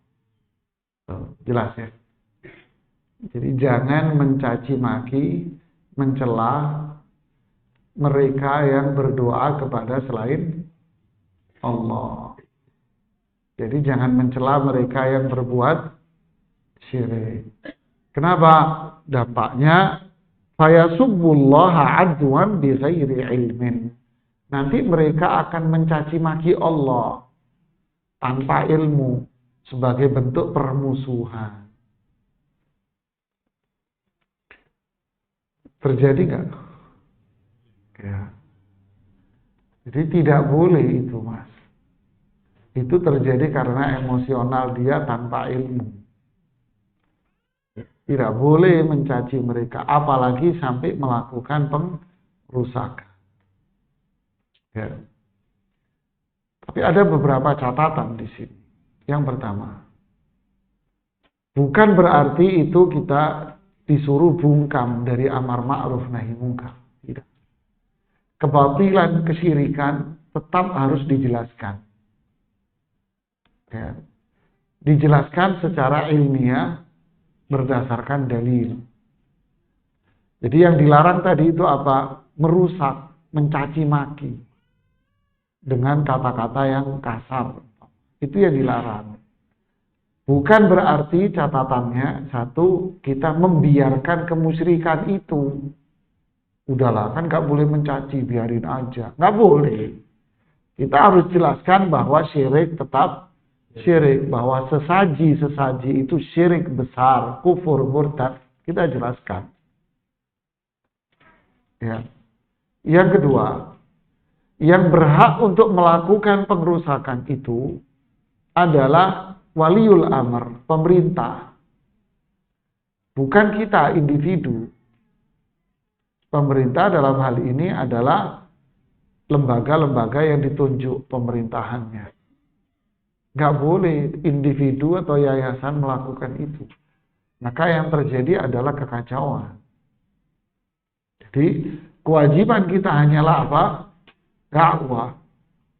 Jelas ya. Jadi jangan mencaci maki, mencela mereka yang berdoa kepada selain Allah. Jadi jangan mencela mereka yang berbuat syirik. Kenapa? Dampaknya fayasubbullaha adwan bighairi ilmin. Nanti mereka akan mencaci maki Allah tanpa ilmu, sebagai bentuk permusuhan. Terjadi nggak? Ya. Jadi tidak boleh itu, Mas. Itu terjadi karena emosional dia tanpa ilmu. Tidak boleh mencaci mereka, apalagi sampai melakukan pengrusakan. Ya. Tapi ada beberapa catatan di sini. Yang pertama, bukan berarti itu kita disuruh bungkam dari amar ma'ruf nahi munkar. Tidak. Kebatilan, kesyirikan tetap harus dijelaskan. Ya. Dijelaskan secara ilmiah berdasarkan dalil. Jadi yang dilarang tadi itu apa? Merusak, mencaci maki dengan kata-kata yang kasar. Itu yang dilarang. Bukan berarti catatannya, satu, kita membiarkan kemusyrikan itu. Udahlah, kan gak boleh mencaci, biarin aja. Gak boleh. Kita harus jelaskan bahwa syirik tetap syirik. Bahwa sesaji-sesaji itu syirik besar, kufur, murtad. Kita jelaskan. Ya. Yang kedua, yang berhak untuk melakukan pengrusakan itu adalah waliul amr, pemerintah. Bukan kita, individu. Pemerintah dalam hal ini adalah lembaga-lembaga yang ditunjuk pemerintahannya. Nggak boleh individu atau yayasan melakukan itu. Maka yang terjadi adalah kekacauan. Jadi kewajiban kita hanyalah apa? Dakwah.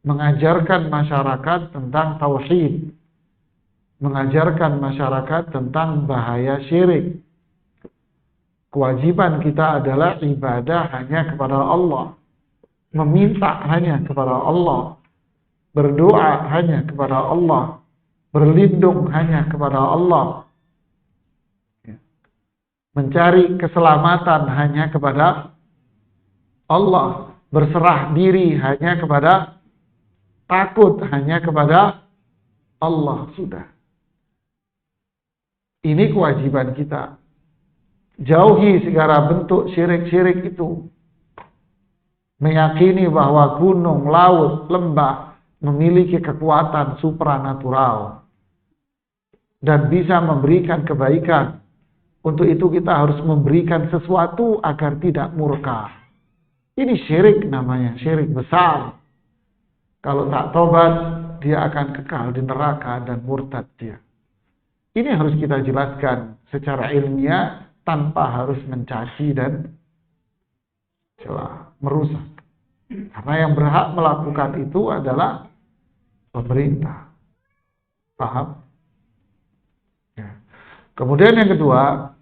Mengajarkan masyarakat tentang tauhid, mengajarkan masyarakat tentang bahaya syirik. Kewajiban kita adalah ibadah hanya kepada Allah, meminta hanya kepada Allah, berdoa hanya kepada Allah, berlindung hanya kepada Allah, mencari keselamatan hanya kepada Allah, berserah diri hanya kepada, takut hanya kepada Allah. Sudah. Ini kewajiban kita. Jauhi segala bentuk syirik-syirik itu. Meyakini bahwa gunung, laut, lembah memiliki kekuatan supranatural dan bisa memberikan kebaikan. Untuk itu kita harus memberikan sesuatu agar tidak murka. Ini syirik namanya, syirik besar. Kalau tak tobat, dia akan kekal di neraka dan murtad dia. Ini harus kita jelaskan secara ilmiah tanpa harus mencaci dan merusak. Karena yang berhak melakukan itu adalah pemerintah. Paham? Ya. Kemudian yang kedua,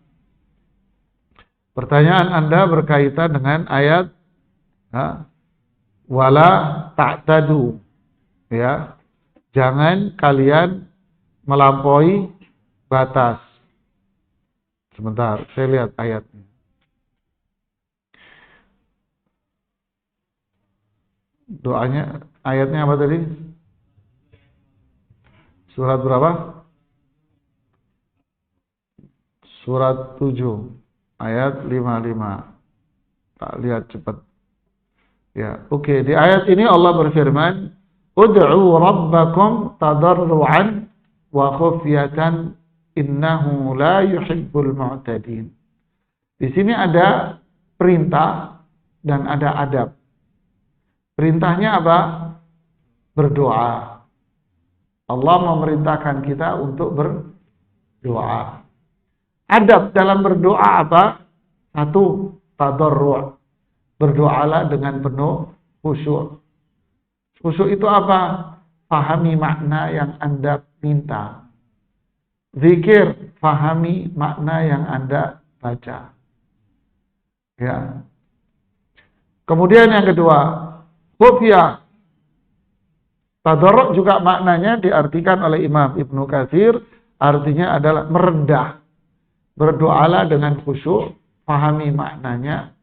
pertanyaan Anda berkaitan dengan ayat wala ta'tadu, ya. Jangan kalian melampaui batas. Sebentar, saya lihat ayatnya. Doanya, ayatnya apa tadi? Surat berapa? Surat 7, ayat 55. Tak lihat cepat. Ya, oke. Di ayat ini Allah berfirman, "Ud'u rabbakum tadarruan wa khufyatan innahu la yuhibbul mu'tadin." Di sini ada perintah dan ada adab. Perintahnya apa? Berdoa. Allah memerintahkan kita untuk berdoa. Adab dalam berdoa apa? Satu, tadarru'. Berdoalah dengan penuh khusyuk. Khusyuk itu apa? Pahami makna yang Anda minta. Zikir, pahami makna yang Anda baca. Ya. Kemudian yang kedua, khufyah. Tadarru' juga maknanya diartikan oleh Imam Ibnu Katsir, artinya adalah merendah. Berdoalah dengan khusyuk, pahami maknanya,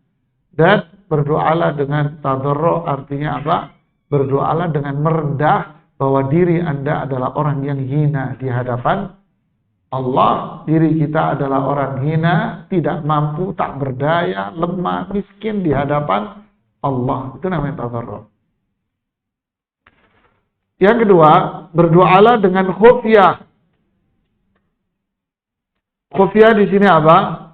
dan berdoalah dengan tadarru', artinya apa? Berdoalah dengan merendah bahwa diri Anda adalah orang yang hina di hadapan Allah. Diri kita adalah orang hina, tidak mampu, tak berdaya, lemah, miskin di hadapan Allah. Itu namanya tadarru'. Yang kedua, berdoalah dengan khufyah. Khufyah di sini apa?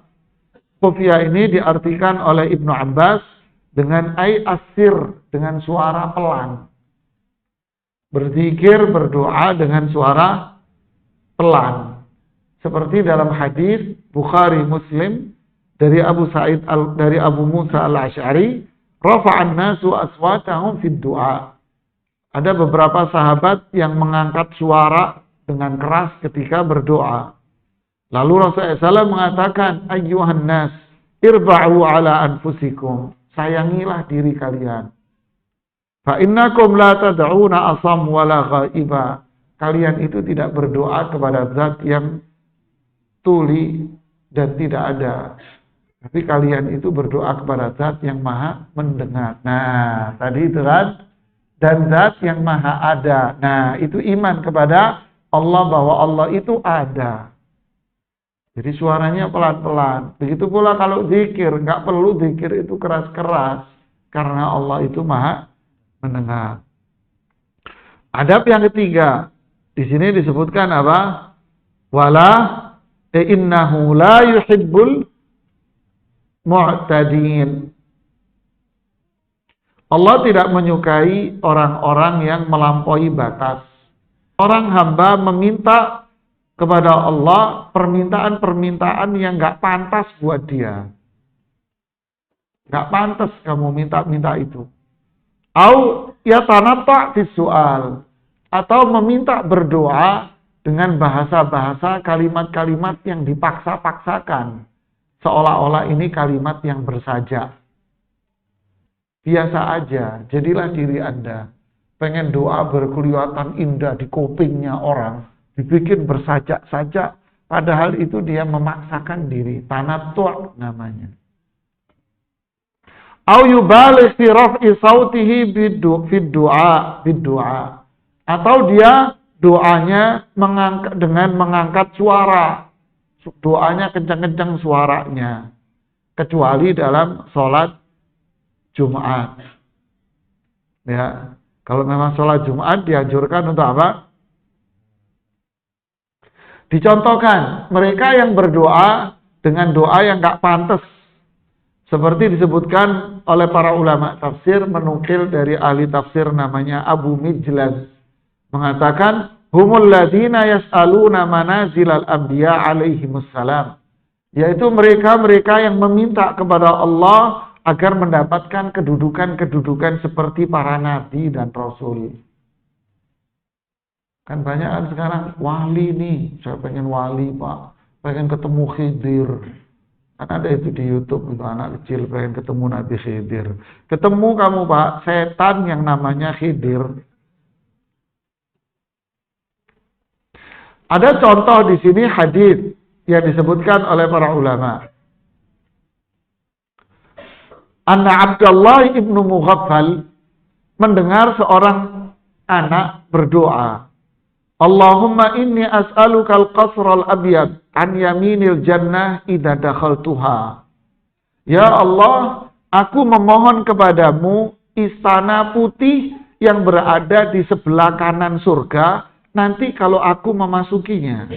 Khufyah ini diartikan oleh Ibnu Abbas dengan asir, dengan suara pelan. Berzikir, berdoa dengan suara pelan. Seperti dalam hadis Bukhari Muslim dari Abu Musa al-Asy'ari, rafa'an nasu aswatahum fid du'a. Ada beberapa sahabat yang mengangkat suara dengan keras ketika berdoa. Lalu Rasulullah SAW mengatakan, ayyuhan nas, irba'u ala anfusikum. Sayangilah diri kalian. Fa innakum la tad'una asam wala ghaiba. Kalian itu tidak berdoa kepada zat yang tuli dan tidak ada. Tapi kalian itu berdoa kepada zat yang maha mendengar. Nah, tadi itu kan. Dan zat yang maha ada. Nah, itu iman kepada Allah bahwa Allah itu ada. Jadi suaranya pelan-pelan. Begitu pula kalau zikir, nggak perlu zikir itu keras-keras, karena Allah itu maha mendengar. Adab yang ketiga, di sini disebutkan apa? Wala innahu la yuhibbul mu'tadin. Allah tidak menyukai orang-orang yang melampaui batas. Orang hamba meminta kepada Allah permintaan-permintaan yang gak pantas buat dia. Gak pantas kamu minta-minta itu. Au yatanatta fi soal, atau meminta berdoa dengan bahasa-bahasa kalimat-kalimat yang dipaksa-paksakan, seolah-olah ini kalimat yang bersajak. Biasa aja, jadilah diri Anda. Pengen doa berkelihatan indah di kupingnya orang, dibikin bersajak-sajak, padahal itu dia memaksakan diri. Tanattu' namanya. Au yubaligh fi raf'i sautihi bid-du'a. Atau dia doanya dengan mengangkat suara. Doanya kencang-kencang suaranya. Kecuali dalam sholat Jumat. Ya, kalau memang sholat Jumat dianjurkan untuk apa? Dicontohkan, mereka yang berdoa dengan doa yang gak pantas. Seperti disebutkan oleh para ulama tafsir, menukil dari ahli tafsir namanya Abu Mijlaz. Mengatakan, humul ladhina yas'aluna manazilal anbiya alaihimussalam. Yaitu mereka-mereka yang meminta kepada Allah agar mendapatkan kedudukan-kedudukan seperti para nabi dan rasul. Kan banyak kan sekarang wali nih, saya pengen wali Pak, pengen ketemu Khidir. Kan ada itu di YouTube, itu anak kecil pengen ketemu Nabi Khidir. Ketemu kamu Pak, setan yang namanya Khidir. Ada contoh di sini hadis yang disebutkan oleh para ulama. Anna Abdullah ibnu Mughaffal mendengar seorang anak berdoa, Allahumma inni as'alukal qasral abyad an yaminil jannah idza dakhaltuha. Ya Allah, aku memohon kepadamu istana putih yang berada di sebelah kanan surga nanti kalau aku memasukinya.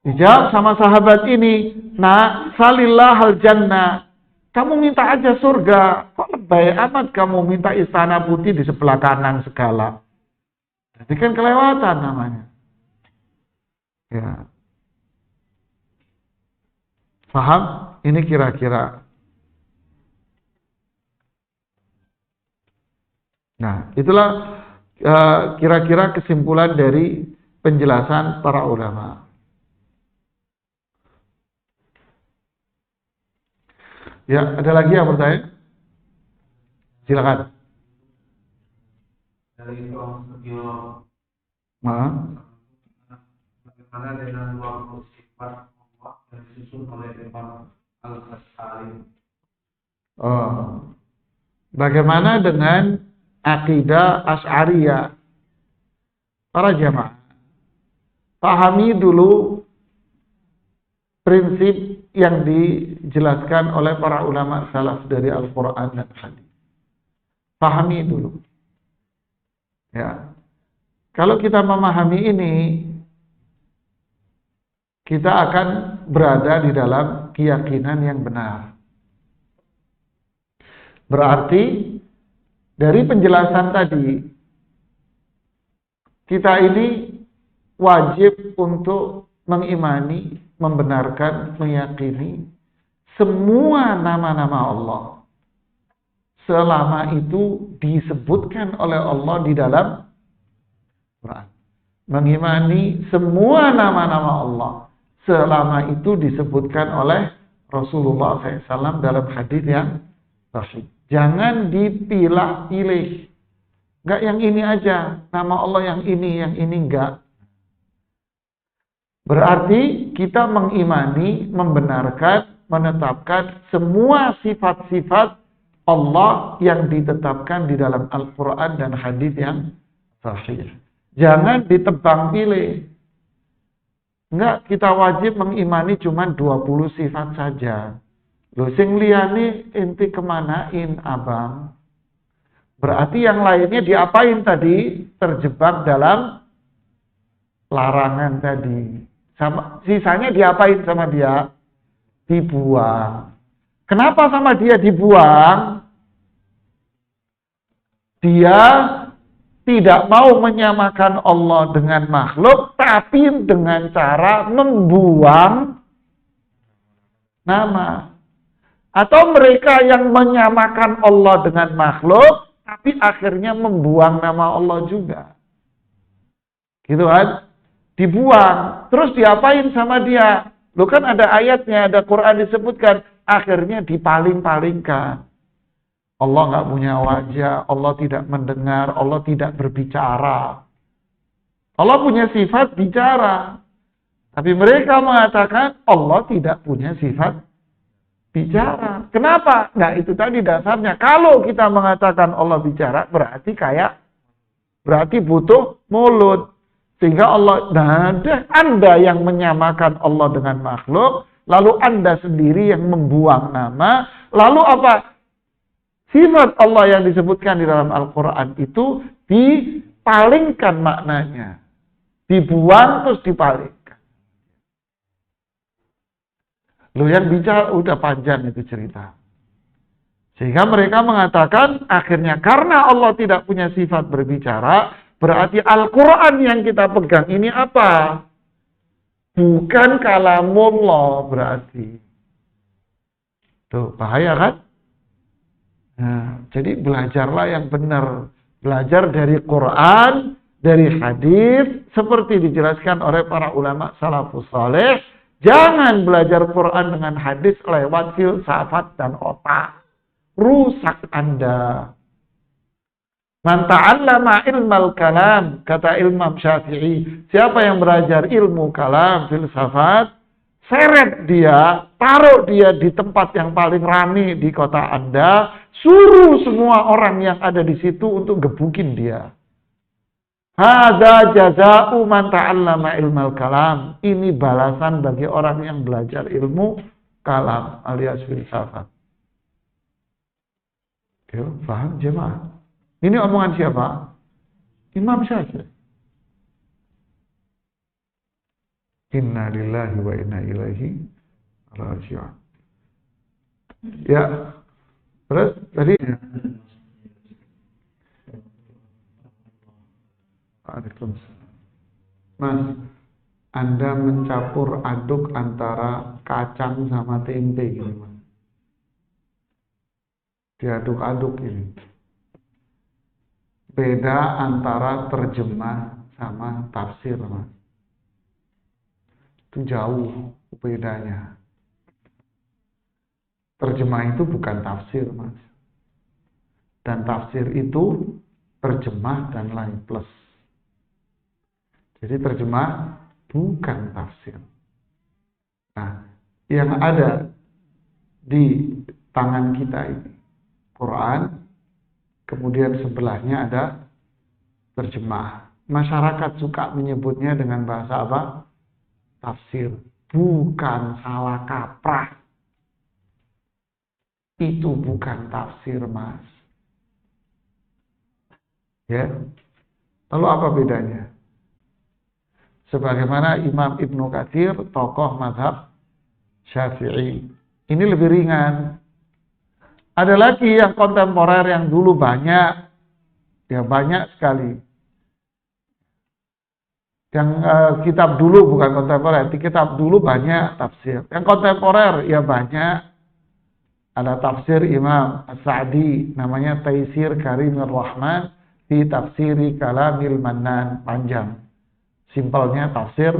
Dijawab sama sahabat ini, "Nak, salillahal jannah." Kamu minta aja surga. Kok lebay amat kamu minta istana putih di sebelah kanan segala. Jadi kan kelewatan namanya. Ya. Paham? Ini kira-kira. Nah, itulah kira-kira kesimpulan dari penjelasan para ulama. Ya, ada lagi yang bertanya? Silakan. Dari seorang studio, bagaimana dengan 20 sifat Allah yang disusun oleh Imam Al-Ghazali? Bagaimana dengan akidah Asy'ariyah? Para jamaah, pahami dulu prinsip yang dijelaskan oleh para ulama salaf dari Al-Quran dan Hadis. Pahami dulu. Ya. Kalau kita memahami ini, kita akan berada di dalam keyakinan yang benar. Berarti dari penjelasan tadi, kita ini wajib untuk mengimani, membenarkan, meyakini semua nama-nama Allah selama itu disebutkan oleh Allah di dalam Quran. Mengimani semua nama-nama Allah selama itu disebutkan oleh Rasulullah SAW dalam hadis yang sahih. Jangan dipilah-pilih. Enggak yang ini aja, nama Allah yang ini enggak. Berarti kita mengimani, membenarkan, menetapkan semua sifat-sifat Allah yang ditetapkan di dalam Al-Quran dan hadis yang sahih. Jangan ditebang pilih. Enggak, kita wajib mengimani cuma 20 sifat saja. Loh, sing liyane inti kemanain abang? Berarti yang lainnya diapain tadi? Terjebak dalam larangan tadi. Sisanya diapain sama dia? Dibuang. Kenapa sama dia dibuang? Dia tidak mau menyamakan Allah dengan makhluk, tapi dengan cara membuang nama. Atau mereka yang menyamakan Allah dengan makhluk, tapi akhirnya membuang nama Allah juga. Gitu kan? Dibuang. Terus diapain sama dia? Loh kan ada ayatnya, ada Quran disebutkan. Akhirnya dipaling-palingkan. Allah nggak punya wajah, Allah tidak mendengar, Allah tidak berbicara. Allah punya sifat bicara. Tapi mereka mengatakan Allah tidak punya sifat bicara. Kenapa? Nah itu tadi dasarnya. Kalau kita mengatakan Allah bicara, berarti butuh mulut. Sehingga Allah, Anda yang menyamakan Allah dengan makhluk, lalu Anda sendiri yang membuang nama, lalu apa? Sifat Allah yang disebutkan di dalam Al-Quran itu dipalingkan maknanya. Dibuang terus dipalingkan. Loh yang bicara udah panjang itu cerita. Sehingga mereka mengatakan akhirnya karena Allah tidak punya sifat berbicara, berarti Al-Quran yang kita pegang ini apa? Bukan kalamullah berarti. Tuh, bahaya kan? Nah, jadi belajarlah yang benar. Belajar dari Quran, dari hadis seperti dijelaskan oleh para ulama salafus saleh. Jangan belajar Quran dengan hadis lewat filsafat dan otak. Rusak Anda. Man ta'allama ilmal kalam, kata Imam Syafi'i, siapa yang belajar ilmu kalam, filsafat, seret dia, taruh dia di tempat yang paling ramai di kota Anda, suruh semua orang yang ada di situ untuk gebukin dia. Hadza jazaa'u man ta'allama ilmal kalam. Ini balasan bagi orang yang belajar ilmu kalam alias filsafat. Oke, paham jemaah? Ini omongan siapa? Imam Syafi'i. Inna lillahi wa inna ilaihi raji'un. Ya. Terus tadi Waalaikumsalam. Mas, Anda mencampur aduk antara kacang sama tempe gini, Mas. Diaduk-aduk ini. Beda antara terjemah sama tafsir, Mas. Itu jauh bedanya. Terjemah itu bukan tafsir, Mas. Dan tafsir itu terjemah dan lain plus. Jadi terjemah bukan tafsir. Nah, yang ada di tangan kita ini Quran, kemudian sebelahnya ada terjemah. Masyarakat suka menyebutnya dengan bahasa apa? Tafsir. Bukan, salah kaprah. Itu bukan tafsir, Mas. Ya. Lalu apa bedanya? Sebagaimana Imam Ibnu Katsir, tokoh mazhab Syafi'i. Ini lebih ringan. Ada lagi yang kontemporer yang dulu banyak. Ya banyak sekali. Yang kitab dulu bukan kontemporer. Di kitab dulu banyak tafsir. Yang kontemporer ya banyak. Ada tafsir Imam As-Sa'di. Namanya Taisir Karimir Rahman. Fi tafsiri kalamil Mannan. Panjang. Simpelnya tafsir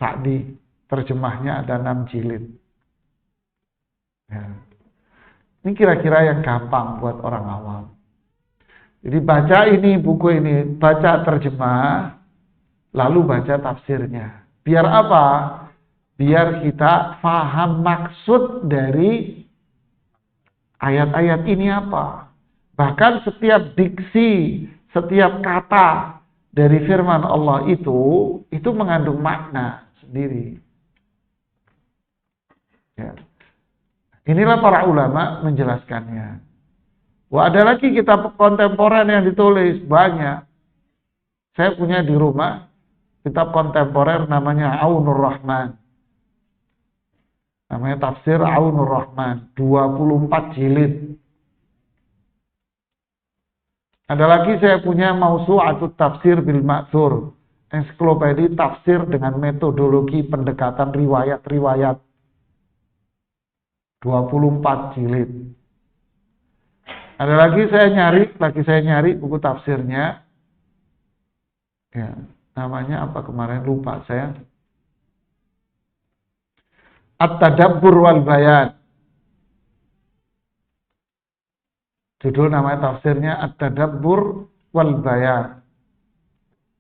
Sa'di. Terjemahnya ada 6 jilid. Ya. Ini kira-kira yang gampang buat orang awam. Jadi baca ini, buku ini, baca terjemah, lalu baca tafsirnya. Biar apa? Biar kita paham maksud dari ayat-ayat ini apa. Bahkan setiap diksi, setiap kata dari firman Allah itu mengandung makna sendiri. Ya. Inilah para ulama menjelaskannya. Wah, ada lagi kitab kontemporer yang ditulis banyak. Saya punya di rumah kitab kontemporer namanya Aunur Rahman. Namanya tafsir Aunur Rahman, 24 jilid. Ada lagi saya punya Mausu'atut Tafsir bil Ma'thur, ensiklopedia tafsir dengan metodologi pendekatan riwayat-riwayat. 24 jilid. Ada lagi saya nyari buku tafsirnya. Ya, namanya apa kemarin lupa saya. At-Tadabbur wal Bayan. Judul namanya tafsirnya At-Tadabbur wal Bayan.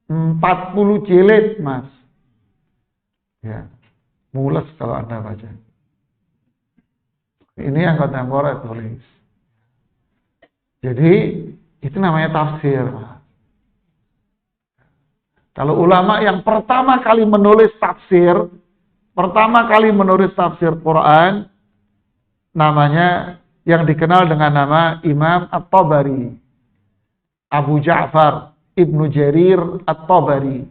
40 jilid, Mas. Ya, mules kalau Anda baca. Ini yang kontemporer tulis. Jadi itu namanya tafsir. Kalau ulama yang pertama kali menulis tafsir Quran, namanya yang dikenal dengan nama Imam At-Tabari, Abu Ja'far Ibnu Jarir At-Tabari,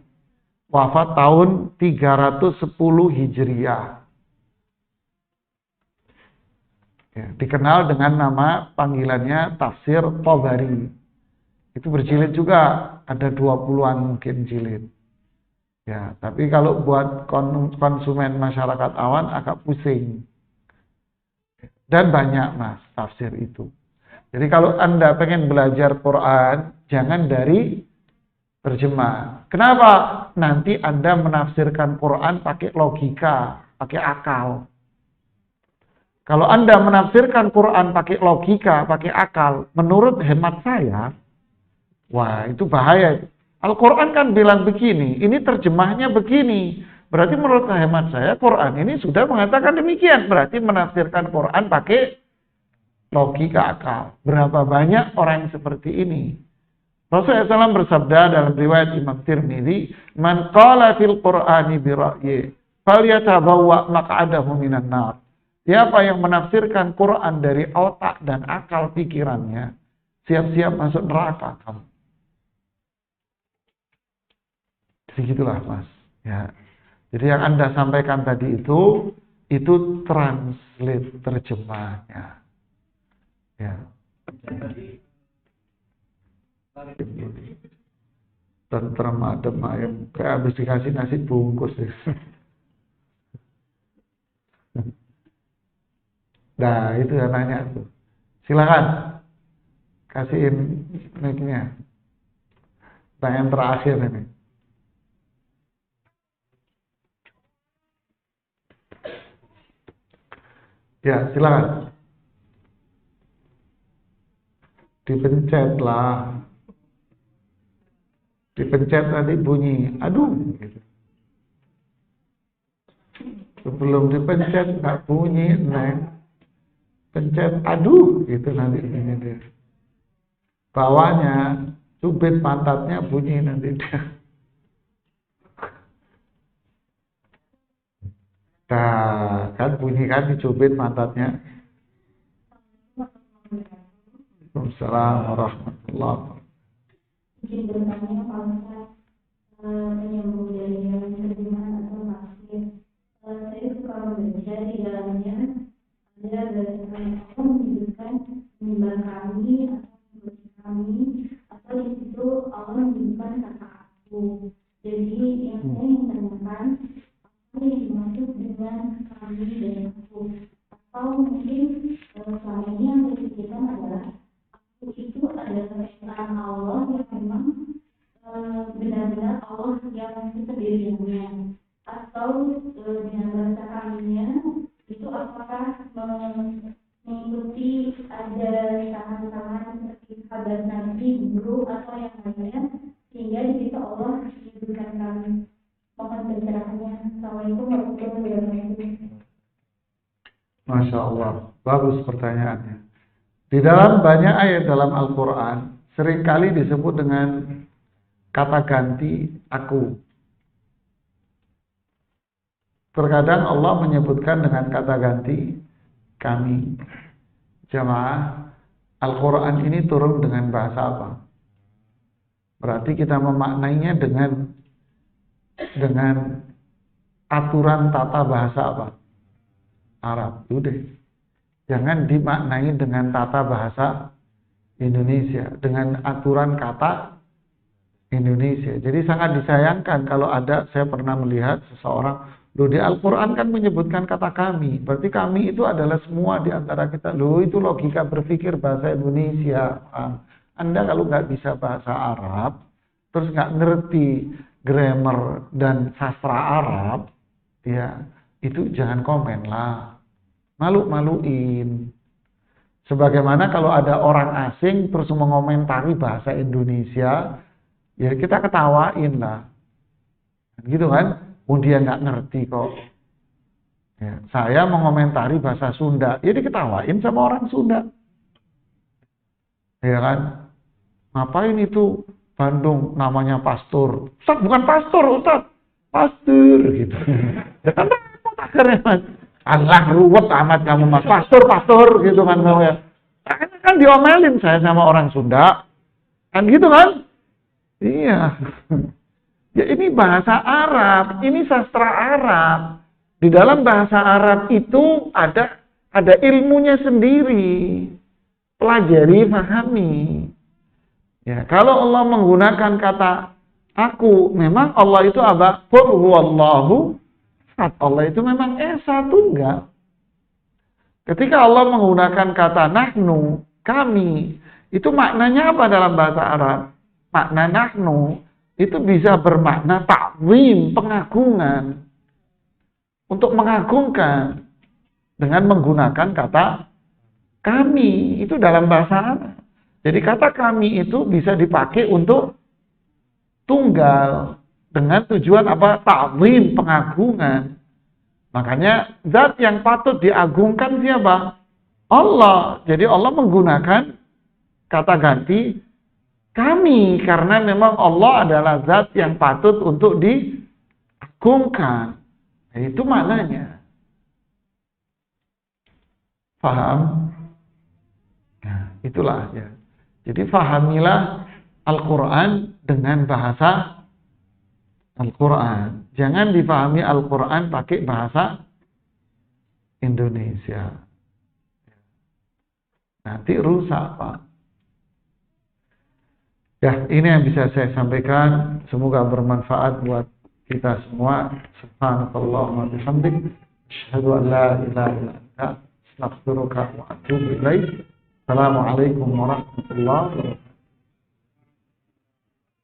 wafat tahun 310 Hijriah. Ya, dikenal dengan nama panggilannya Tafsir Tabari. Itu berjilid juga, ada 20-an mungkin jilid. Ya, tapi kalau buat konsumen masyarakat awam agak pusing. Dan banyak, Mas, tafsir itu. Jadi kalau Anda pengen belajar Quran, jangan dari terjemah. Kenapa? Nanti Anda menafsirkan Quran pakai logika, pakai akal. Kalau Anda menafsirkan Quran pakai logika, pakai akal, menurut hemat saya, wah itu bahaya. Al-Quran kan bilang begini, ini terjemahnya begini. Berarti menurut hemat saya, Quran ini sudah mengatakan demikian. Berarti menafsirkan Quran pakai logika akal. Berapa banyak orang yang seperti ini? Rasulullah SAW bersabda dalam riwayat Imam Tirmidzi, "Man qala fil Qur'ani bi ra'yi, falyatabawwa maq'adahu minan nar." Siapa yang menafsirkan Quran dari otak dan akal pikirannya, siap-siap masuk neraka kamu. Begitulah, Mas. Ya. Jadi yang Anda sampaikan tadi itu translate terjemahnya. Ya. Tentrem adem ayem, kayak habis dikasih nasi bungkus. Nah, itu yang nanya tuh. Silakan kasihin mic-nya. Pertanyaan terakhir ini. Ya, silakan. Dipencet lah. Dipencet nanti bunyi, aduh. Gitu. Sebelum dipencet nggak bunyi, neng. Pencet, aduh, gitu nanti bunyi dia. Bawahnya, cubit pantatnya bunyi nanti dia. Nah, kan bunyi kan dicubit pantatnya. Waalaikumsalam warahmatullahi wabarakatuh. Mungkin bertanya kalau menyambung dari yang terjemahan atau tafsir. Saya suka membaca di dalamnya ada bahasa Allah menyebutkan menyembah kami atau menyembah kami, atau di situ Allah menyebutkan kata aku. Jadi yang saya ingin tanyakan, apa yang dimaksud dengan kami dan aku? Atau mungkin selama ini yang dipikirkan adalah itu adalah keesaan Allah yang memang benar-benar Allah yang sendiriannya, atau dengan bahasa kaminya itu apakah mengikuti ada tangan-tangan seperti sahabat Nabi, guru atau yang lainnya, sehingga di situ Allah menyebutkan kami. Mohon pencerahannya. Assalamualaikum warahmatullahi wabarakatuh. Masya Allah, bagus pertanyaannya. Di dalam banyak ayat dalam Al-Quran, seringkali disebut dengan kata ganti aku. Terkadang Allah menyebutkan dengan kata ganti kami. Jamaah, Al-Quran ini turun dengan bahasa apa? Berarti kita memaknainya dengan aturan tata bahasa apa? Arab. Udah. Jangan dimaknai dengan tata bahasa Indonesia, dengan aturan kata Indonesia. Jadi sangat disayangkan kalau ada, saya pernah melihat seseorang, loh di Al-Quran kan menyebutkan kata kami, berarti kami itu adalah semua di antara kita. Loh itu logika berpikir bahasa Indonesia. Anda kalau nggak bisa bahasa Arab, terus nggak ngerti grammar dan sastra Arab, ya itu jangan komen lah. Malu-maluin. Sebagaimana kalau ada orang asing terus mengomentari bahasa Indonesia, ya kita ketawain lah. Gitu kan? Dia nggak ngerti kok. Ya, saya mengomentari bahasa Sunda, ya diketawain sama orang Sunda. Ya kan? Ngapain itu Bandung namanya pastor? Ustaz bukan pastor, Ustaz. Pastor gitu. Ya kan akhirnya Mas. Allah ruwet amat kamu Mas. Pastor gitu kan kamu ya. Kan diomelin saya sama orang Sunda. Kan gitu kan? Iya. Ya ini bahasa Arab, ini sastra Arab. Di dalam bahasa Arab itu ada ilmunya sendiri. Pelajari, pahami. Ya, kalau Allah menggunakan kata aku, memang Allah itu apa? Qul huwallahu. Allah itu memang Esa Tunggal. Ketika Allah menggunakan kata nahnu, kami, itu maknanya apa dalam bahasa Arab? Makna nahnu itu bisa bermakna ta'zim, pengagungan. Untuk mengagungkan dengan menggunakan kata kami, itu dalam bahasa Arab. Jadi kata kami itu bisa dipakai untuk tunggal dengan tujuan apa? Ta'zim, pengagungan. Makanya zat yang patut diagungkan siapa? Allah. Jadi Allah menggunakan kata ganti kami karena memang Allah adalah zat yang patut untuk diagungkan. Nah, itu maknanya. Paham? Nah, itulah ya. Jadi fahamilah Al-Quran dengan bahasa Al-Quran. Jangan difahami Al-Quran pakai bahasa Indonesia. Nanti rusak, Pak. Ya, ini yang bisa saya sampaikan. Semoga bermanfaat buat kita semua. Subhanallah wa bihamdik. Asyhadu an la ilaha illa anta. Astaghfiruka wa atubu ilaik. Assalamualaikum warahmatullahi wabarakatuh.